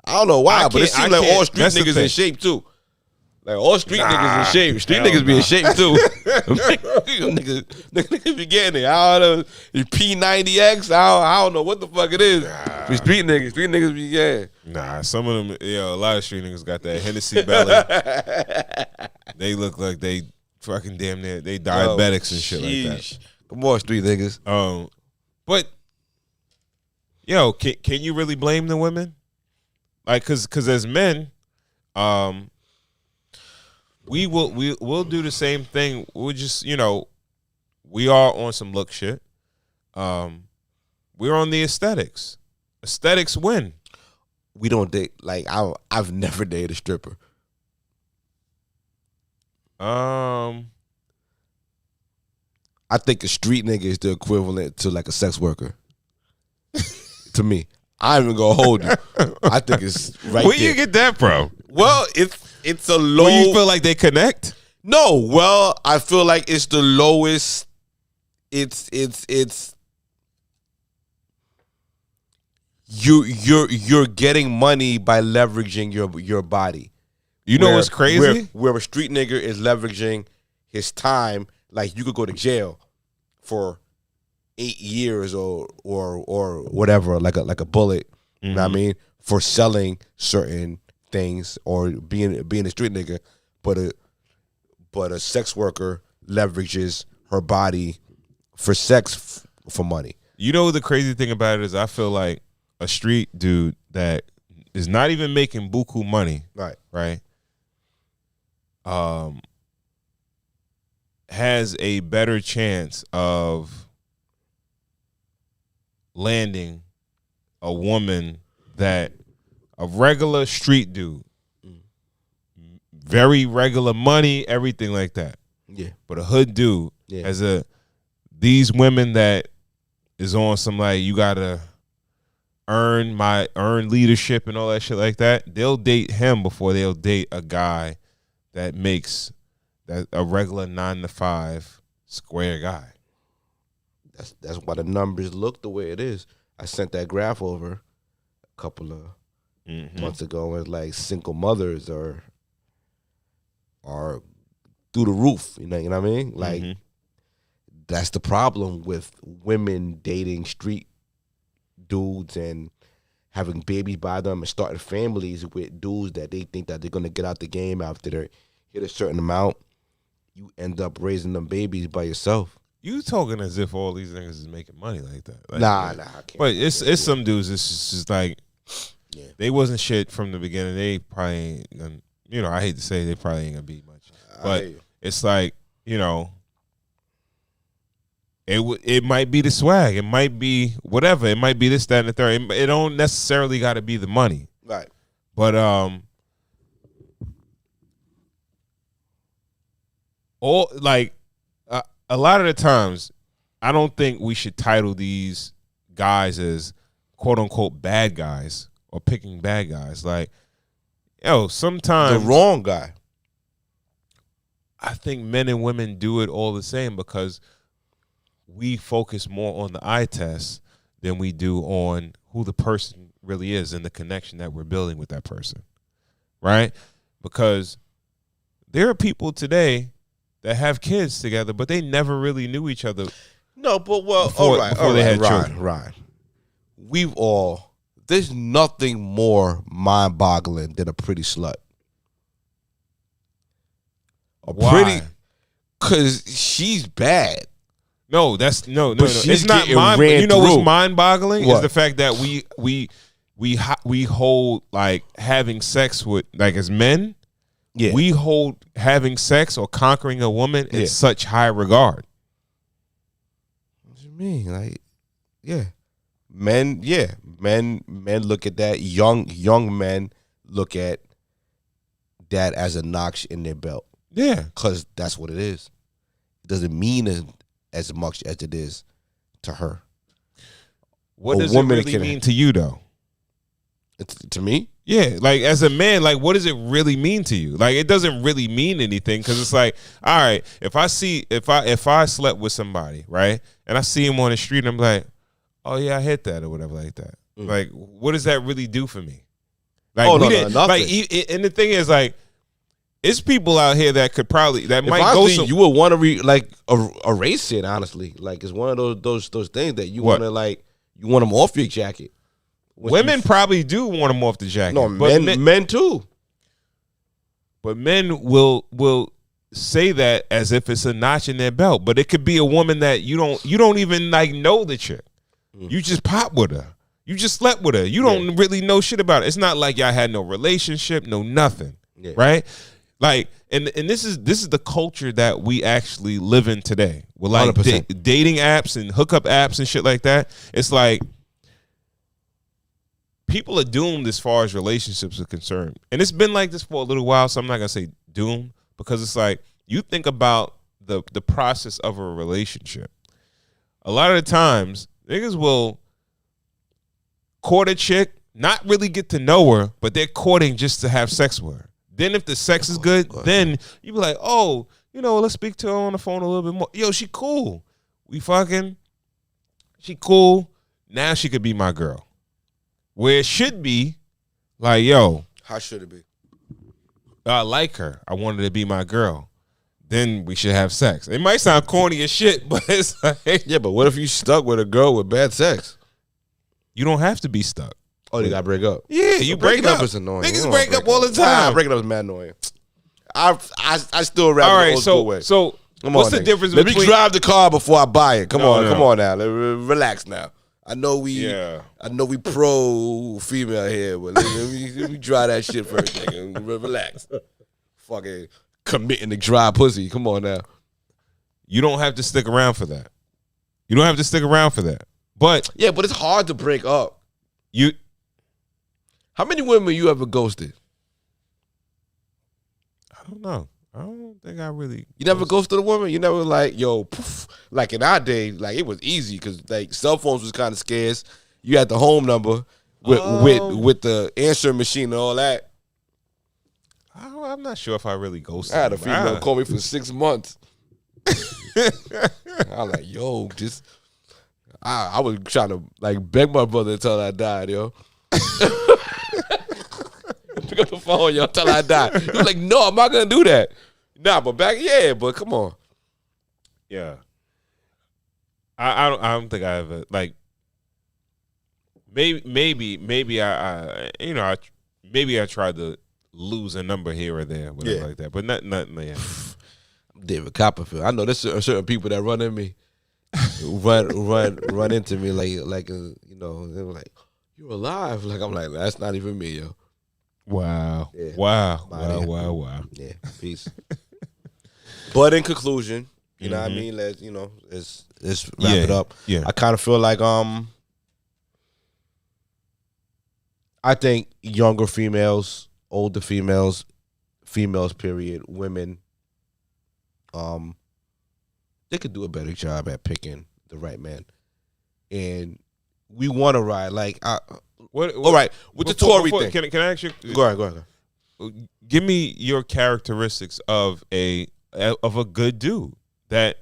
I don't know why, but it seems like all street niggas in shape too. Like all street niggas in shape. Street niggas be in shape too. niggas be getting it. I don't know. P90X. I don't know what the fuck it is. Nah. Street niggas be Nah, some of them, a lot of street niggas got that Hennessy belly. They look like they fucking damn near they diabetics and shit like that. Come on, street niggas. But can you really blame the women? Like, cause as men, we'll do the same thing. We'll just, we are on some look shit. We're on the aesthetics. Aesthetics win. We don't date. Like, I've never dated a stripper. I think a street nigga is the equivalent to like a sex worker. To me, I'm even gonna hold you. I think it's right. Where you get that from? Well, it's a low. Well, you feel like they connect? No. Well, I feel like it's the lowest. It's you're getting money by leveraging your body. You know what's crazy? Where a street nigga is leveraging his time, like you could go to jail for 8 years or whatever, like a bullet. Mm-hmm. You know what I mean? For selling certain things or being a street nigga, but a sex worker leverages her body for sex for money. You know the crazy thing about it is I feel like a street dude that is not even making buku money, right? Has a better chance of landing a woman that a regular street dude, very regular money, everything like that. Yeah. But a hood dude has these women that is on some like you gotta earn leadership and all that shit like that. They'll date him before they'll date a guy that makes that a regular 9-to-5 square guy. That's why the numbers look the way it is. I sent that graph over a couple of months ago, and like single mothers are through the roof. You know what I mean? Like that's the problem with women dating street dudes and having babies by them and starting families with dudes that they think that they're gonna get out the game after they hit a certain amount. You end up raising them babies by yourself. You talking as if all these niggas is making money like that. Like, nah, I can't. But it's some dudes, it's just like, they wasn't shit from the beginning. They probably ain't gonna, I hate to say they probably ain't gonna be much. But it's like, it might be the swag. It might be whatever. It might be this, that, and the third. It don't necessarily got to be the money. Right. But a lot of the times, I don't think we should title these guys as quote unquote bad guys or picking bad guys. Like, sometimes the wrong guy. I think men and women do it all the same because we focus more on the eye test than we do on who the person really is and the connection that we're building with that person, right? Because there are people today that have kids together, but they never really knew each other. No, but before they had children. Right. There's nothing more mind-boggling than a pretty slut. Why? Because she's bad. No, that's no. It's not mind. You know what's mind-boggling is the fact that we hold like having sex with, like, as men. Yeah. We hold having sex or conquering a woman in such high regard. What do you mean? Like, men look at that. Young men look at that as a notch in their belt. Yeah. Because that's what it is. It doesn't mean as much as it is to her. What does it really mean to you, though? To me? Yeah, like as a man, like what does it really mean to you? Like it doesn't really mean anything because it's like, all right, if I slept with somebody, right, and I see him on the street, and I'm like, oh yeah, I hit that or whatever like that. Like, what does that really do for me? Like, nothing. Like, and the thing is, like, it's people out here that could probably if might go. You would want to erase it. Honestly, like it's one of those things that you want to like. You want them off your jacket. Women probably do want them off the jacket. No, men too. But men will say that as if it's a notch in their belt. But it could be a woman that you don't even like know the chick. You just pop with her. You just slept with her. You don't really know shit about it. It's not like y'all had no relationship, no nothing. Yeah. Right? Like, and this is the culture that we actually live in today. With like dating apps and hookup apps and shit like that. It's like people are doomed as far as relationships are concerned. And it's been like this for a little while, so I'm not gonna say doomed, because it's like you think about the process of a relationship. A lot of the times, niggas will court a chick, not really get to know her, but they're courting just to have sex with her. Then if the sex is good, then you be like, oh, let's speak to her on the phone a little bit more. Yo, she cool. We fucking. She cool. Now she could be my girl. Where it should be, like, yo. How should it be? I like her. I want her to be my girl. Then we should have sex. It might sound corny as shit, but it's like. Yeah, but what if you stuck with a girl with bad sex? You don't have to be stuck. Oh, you gotta break up. Yeah, you break up. Is annoying. Niggas break up all the time. Breaking up is mad annoying. I still rather the old school way. So what's the difference between? Let me drive the car before I buy it. Come on now. Relax now. I know we pro female here, but let me try that shit first, nigga. Relax. Fucking committing to dry pussy. Come on now. You don't have to stick around for that. But yeah, but it's hard to break up. How many women you ever ghosted? I don't know. I don't think I really. You never ghosted a woman? You never like, yo, poof. Like in our day, like it was easy because like cell phones was kind of scarce. You had the home number with the answering machine and all that. I'm not sure if I really ghosted. I had a female call me for 6 months. I was like, yo, I was trying to like beg my brother until I died, yo. Pick up the phone, yo, until I died. He was like, no, I'm not gonna do that. Nah, but but come on. Yeah. I don't think I ever like. Maybe I maybe I tried to lose a number here or there, whatever like that. But nothing. Yeah. David Copperfield. I know there's certain people that run in me, run into me like they were like, "You're alive." Like I'm like, that's not even me, yo. Wow. Yeah. Wow. Yeah. Peace. But in conclusion, you know what I mean? Let's wrap it up. Yeah. I kind of feel like I think younger females, older females, period, women, they could do a better job at picking the right man. And we want to ride all right, with the Tory thing. Can I ask you? Go ahead. Give me your characteristics of a good dude that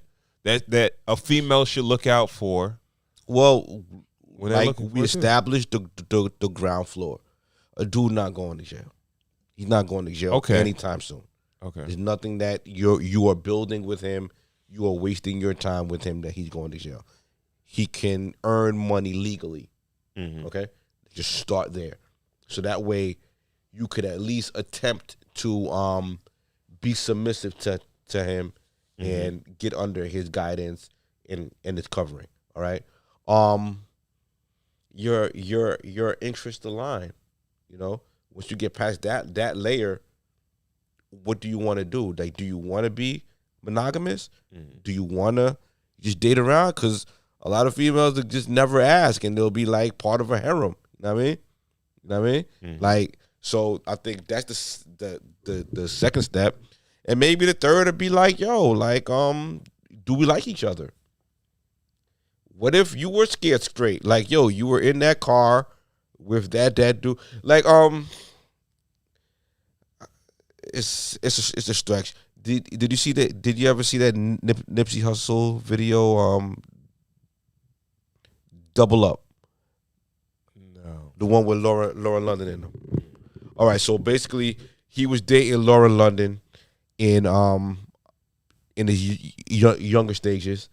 a female should look out for. Well, we established the ground floor. A dude not going to jail. He's not going to jail anytime soon. Okay. There's nothing that you are building with him. You are wasting your time with him that he's going to jail. He can earn money legally. Okay? Just start there. So that way you could at least attempt to be submissive to him and get under his guidance and his covering. All right? Your interests align. Once you get past that layer, what do you want to do? Like, do you want to be monogamous? Do you want to just date around? Because a lot of females that just never ask, and they'll be like part of a harem. You know what I mean? Like, so I think that's the second step, and maybe the third would be like, yo, like, do we like each other? What if you were scared straight? Like, yo, you were in that car with that dude. Like, it's a stretch. Did you see that? Did you ever see that Nipsey Hussle video? Double Up. No. The one with Lauren London in them. All right, so basically, he was dating Lauren London in his younger stages.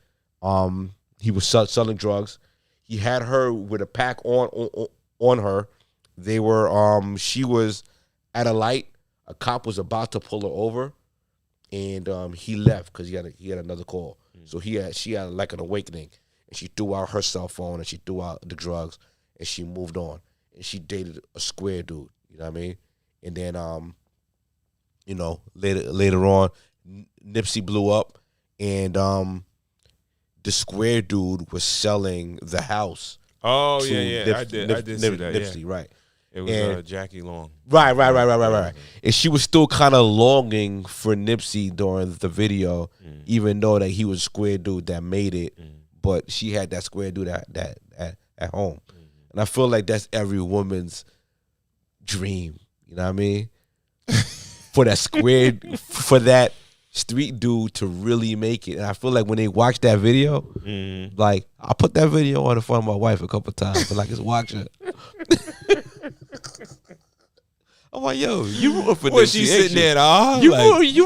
He was selling drugs. He had her with a pack on her. They were she was at a light. A cop was about to pull her over, and he left because he had another call. So she had like an awakening, and she threw out her cell phone and she threw out the drugs, and she moved on, and she dated a square dude. You know what I mean? And then later on, Nipsey blew up, and the square dude was selling the house. Oh yeah. I did see that. Nipsey, yeah. Right. It was Jackie Long. Right. And she was still kind of longing for Nipsey during the video, even though that he was a square dude that made it, but she had that square dude at home. And I feel like that's every woman's dream. You know what I mean? For that street dude to really make it. And I feel like when they watch that video, like, I put that video on in front of my wife a couple times, but like, it's watching. I'm like, yo, you rooting for Nipsey? Was she sitting there at all? You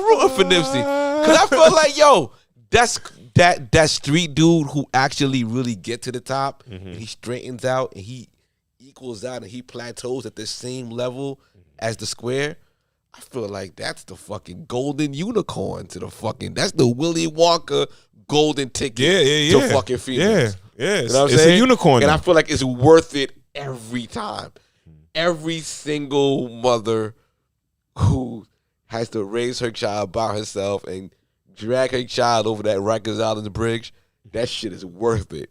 rooting for Nipsey? Because I feel like, yo, that's that street dude who actually really get to the top, and he straightens out, and he equals out, and he plateaus at the same level as the square. I feel like that's the fucking golden unicorn to the fucking, that's the Willy Wonka golden ticket to fucking females. Yeah. You know what I'm it's saying? a unicorn. And I feel like it's worth it every time. Every single mother who has to raise her child by herself and drag her child over that Rikers Island bridge, that shit is worth it.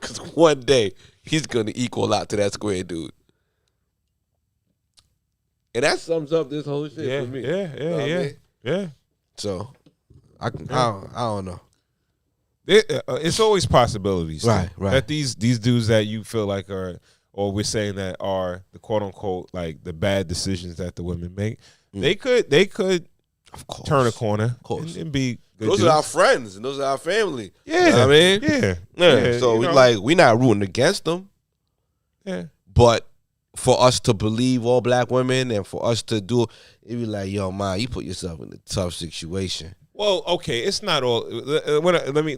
Because one day, he's going to equal out to that square dude. And that sums up this whole shit for me. Yeah. So, I don't know. It's always possibilities, right? That these dudes that you feel like are, or we're saying that are the quote unquote like the bad decisions that the women make, they could of course turn a corner, of course, and be good. Those dudes. are our friends and those are our family. Yeah, you know what I mean, yeah. So we not rooting against them. Yeah, but for us to believe all black women and for us to do it, be like, yo, man, you put yourself in a tough situation. Well, okay, it's not all. Let me.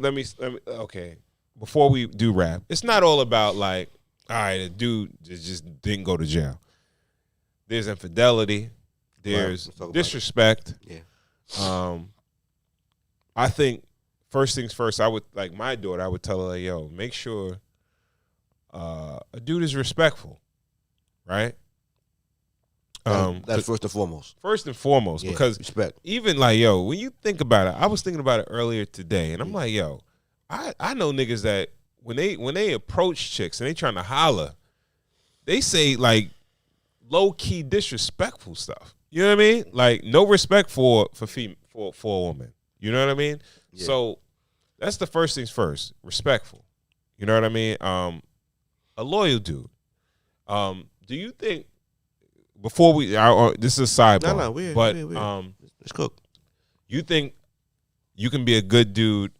Okay, before we do rap, it's not all about like, all right, a dude just didn't go to jail. There's infidelity. There's disrespect. Yeah. I think first things first. I would like my daughter. I would tell her, like, yo, make sure a dude is respectful, right? That's first and foremost. First and foremost, yeah, because respect. Even like, yo, when you think about it, I was thinking about it earlier today, and I'm like, yo, I know niggas that when they approach chicks and they trying to holler, they say like low key disrespectful stuff. You know what I mean? Like no respect for a woman. You know what I mean? Yeah. So that's the first things first. Respectful. You know what I mean? A loyal dude. Do you think? Before we, this is a sidebar. But let's cook. You think you can be a good dude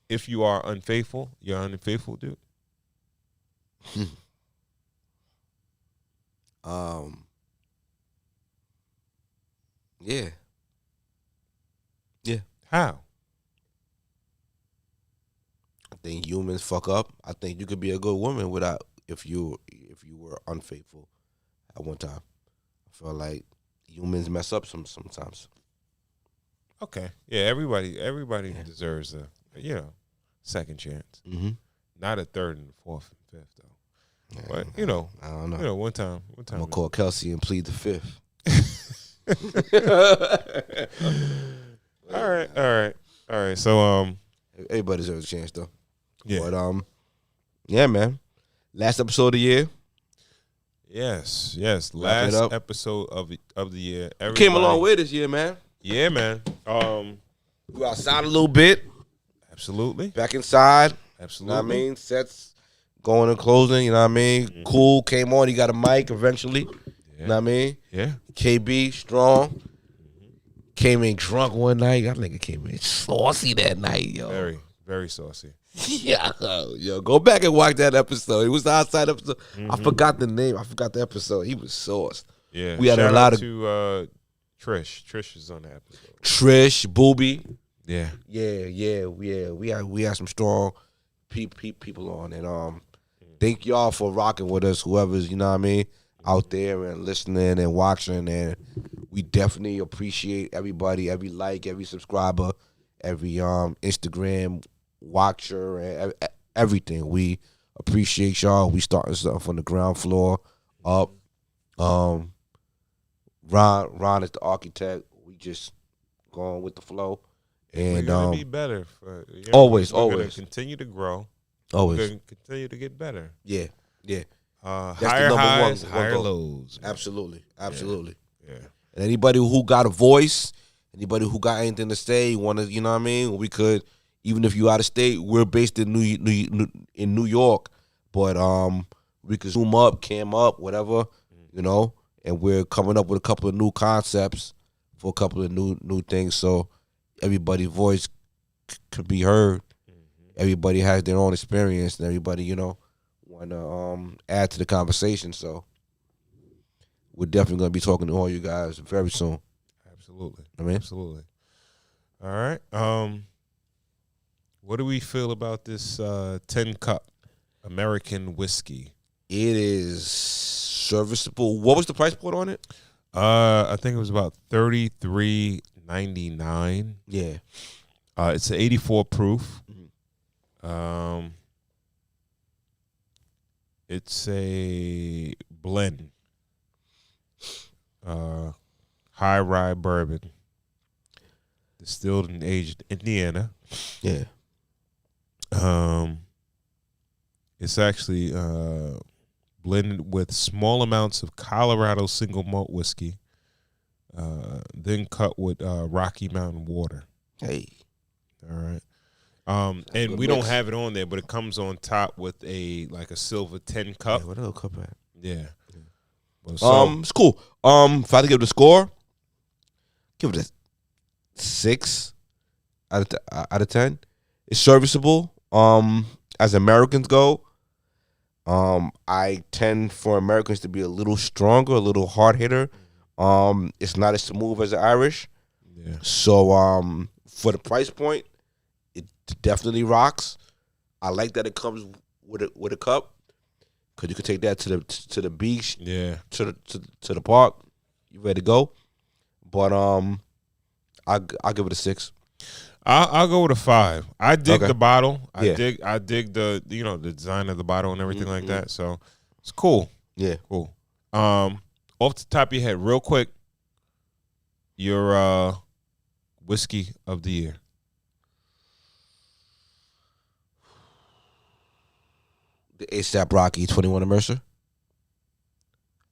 if you are unfaithful? You're an unfaithful dude. Yeah. How? I think humans fuck up. I think you could be a good woman without if you were unfaithful at one time. I feel like humans mess up sometimes. Okay. Yeah, everybody deserves a second chance. Mm-hmm. Not a third and fourth and fifth though. Yeah, But I don't know. One time. I'm gonna call Kelsey and plead the fifth. All right. So everybody deserves a chance though. Yeah. But yeah, man. Last episode of the year. Yes. Wrap it Last up. episode of the year. You came a long way this year, man. Yeah, man. We outside a little bit. Absolutely. Back inside. Absolutely. You know what I mean? Sets going and closing, you know what I mean? Mm-hmm. Cool, came on, he got a mic eventually. Yeah. You know what I mean? Yeah. KB, strong. Mm-hmm. Came in drunk one night. That nigga came in saucy that night, yo. Very, very saucy. Yeah. Yo, go back and watch that episode. It was the outside episode. Mm-hmm. I forgot the name. I forgot the episode. He was sauced. Yeah. We had Shout a lot out of to Trish. Trish is on the episode. Trish, Booby. Yeah. We had some strong people on, and thank y'all for rocking with us, whoever's, you know what I mean, out there and listening and watching, and we definitely appreciate everybody, every like, every subscriber, every Instagram watcher, and everything. We appreciate y'all. We starting something from the ground floor up. Ron is the architect. We just going with the flow. And we're gonna be better. Always. We're gonna continue to grow. Always. We're gonna continue to get better. Yeah. Higher highs, higher lows. Man. Absolutely. Yeah. And anybody who got a voice, anybody who got anything to say, want to, you know what I mean? We could, even if you out of state, we're based in New York, but we could zoom up, cam up, whatever, you know. And we're coming up with a couple of new concepts for a couple of new things, so everybody's voice could be heard. Mm-hmm. Everybody has their own experience, and everybody, you know, want to add to the conversation. So we're definitely going to be talking to all you guys very soon. Absolutely. Absolutely. All right. What do we feel about this 10 cup American whiskey? It is serviceable. What was the price point on it? I think it was about $33.99. Yeah. It's an 84 proof. Mm-hmm. It's a blend. High rye bourbon. Distilled and aged in Indiana. Yeah. It's actually blended with small amounts of Colorado single malt whiskey, then cut with Rocky Mountain water. Hey. All right. And we don't have it on there, but it comes on top with a silver 10 cup. Yeah, what little cup at? Yeah. Well, it's cool. If I had to give it a score, give it a 6 out of 10. It's serviceable. As Americans go, I tend for Americans to be a little stronger, a little hard hitter. It's not as smooth as the Irish. Yeah. So for the price point, it definitely rocks. I like that it comes with a cup, because you could take that to the beach, yeah, to the park. You ready to go? But I'll give it a 6. I'll go with a 5. I dig the bottle. I dig the the design of the bottle and everything like that. So it's cool. Yeah, cool. Off the top of your head, real quick, your whiskey of the year. The ASAP Rocky 21 Mercer.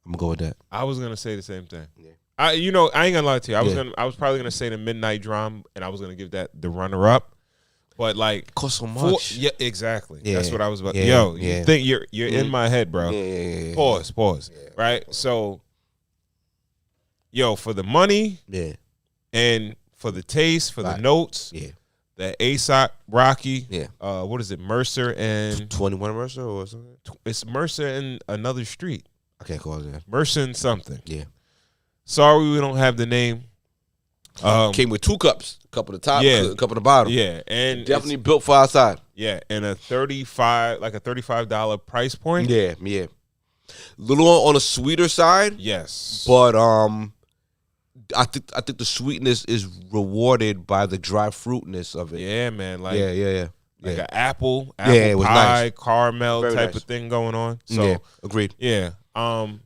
I'm gonna go with that. I was gonna say the same thing. Yeah. I ain't gonna lie to you. I was probably gonna say the Midnight Drum, and I was gonna give that the runner up. But like, cost so much. Yeah, exactly. Yeah. That's what I was about. Yeah. You think you're in my head, bro. Yeah. Pause. Yeah. Right. So, for the money, and for the taste, for the notes, that ASAP Rocky, what is it, Mercer and 21 Mercer or something? It's Mercer and another street. I can't call it that. Mercer and something. Yeah. Sorry, we don't have the name. Came with 2 cups, a cup of the top, a cup of the bottom. Yeah, and definitely built for outside. Yeah, and a $35 price point. Yeah. Little on the sweeter side. Yes, but I think the sweetness is rewarded by the dry fruitness of it. Yeah, man. Like like an apple it was pie, nice. caramel Very type nice. of thing going on. So agreed. Yeah.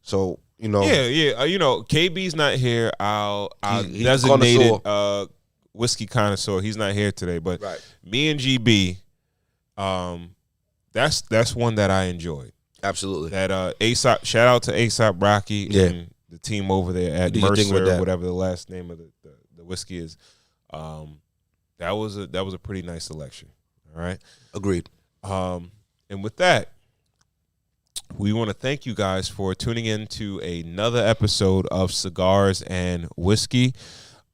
So KB's not here. Our he's designated whiskey connoisseur. He's not here today, but me and GB, that's one that I enjoyed. Absolutely. That Aesop, shout out to Aesop Rocky Yeah. and the team over there at do you think with Mercer, that? whatever the last name of the whiskey is. That was a pretty nice selection. All right. Agreed. And with that, we want to thank you guys for tuning in to another episode of Cigars and Whiskey.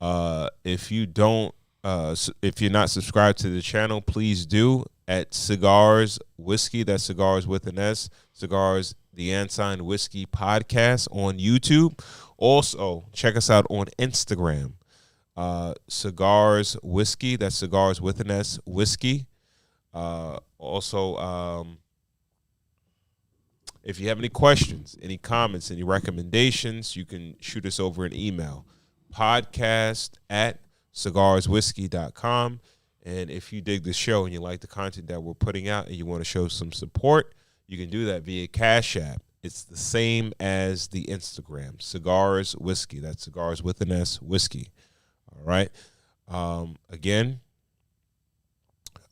If you don't, if you're not subscribed to the channel, please do at Cigars Whiskey. That's Cigars with an S. Cigars the Ensign Whiskey Podcast on YouTube. Also, check us out on Instagram. Cigars Whiskey. That's Cigars with an S. Whiskey. Also, if you have any questions, any comments, any recommendations, you can shoot us over an email. podcast@cigarswhiskey.com. And if you dig the show and you like the content that we're putting out and you want to show some support, you can do that via Cash App. It's the same as the Instagram, Cigars Whiskey. That's Cigars with an S, Whiskey. All right. Again,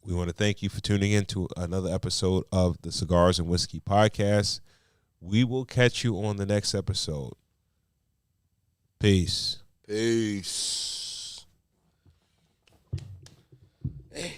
we want to thank you for tuning in to another episode of the Cigars and Whiskey Podcast. We will catch you on the next episode. Peace. Peace. Hey.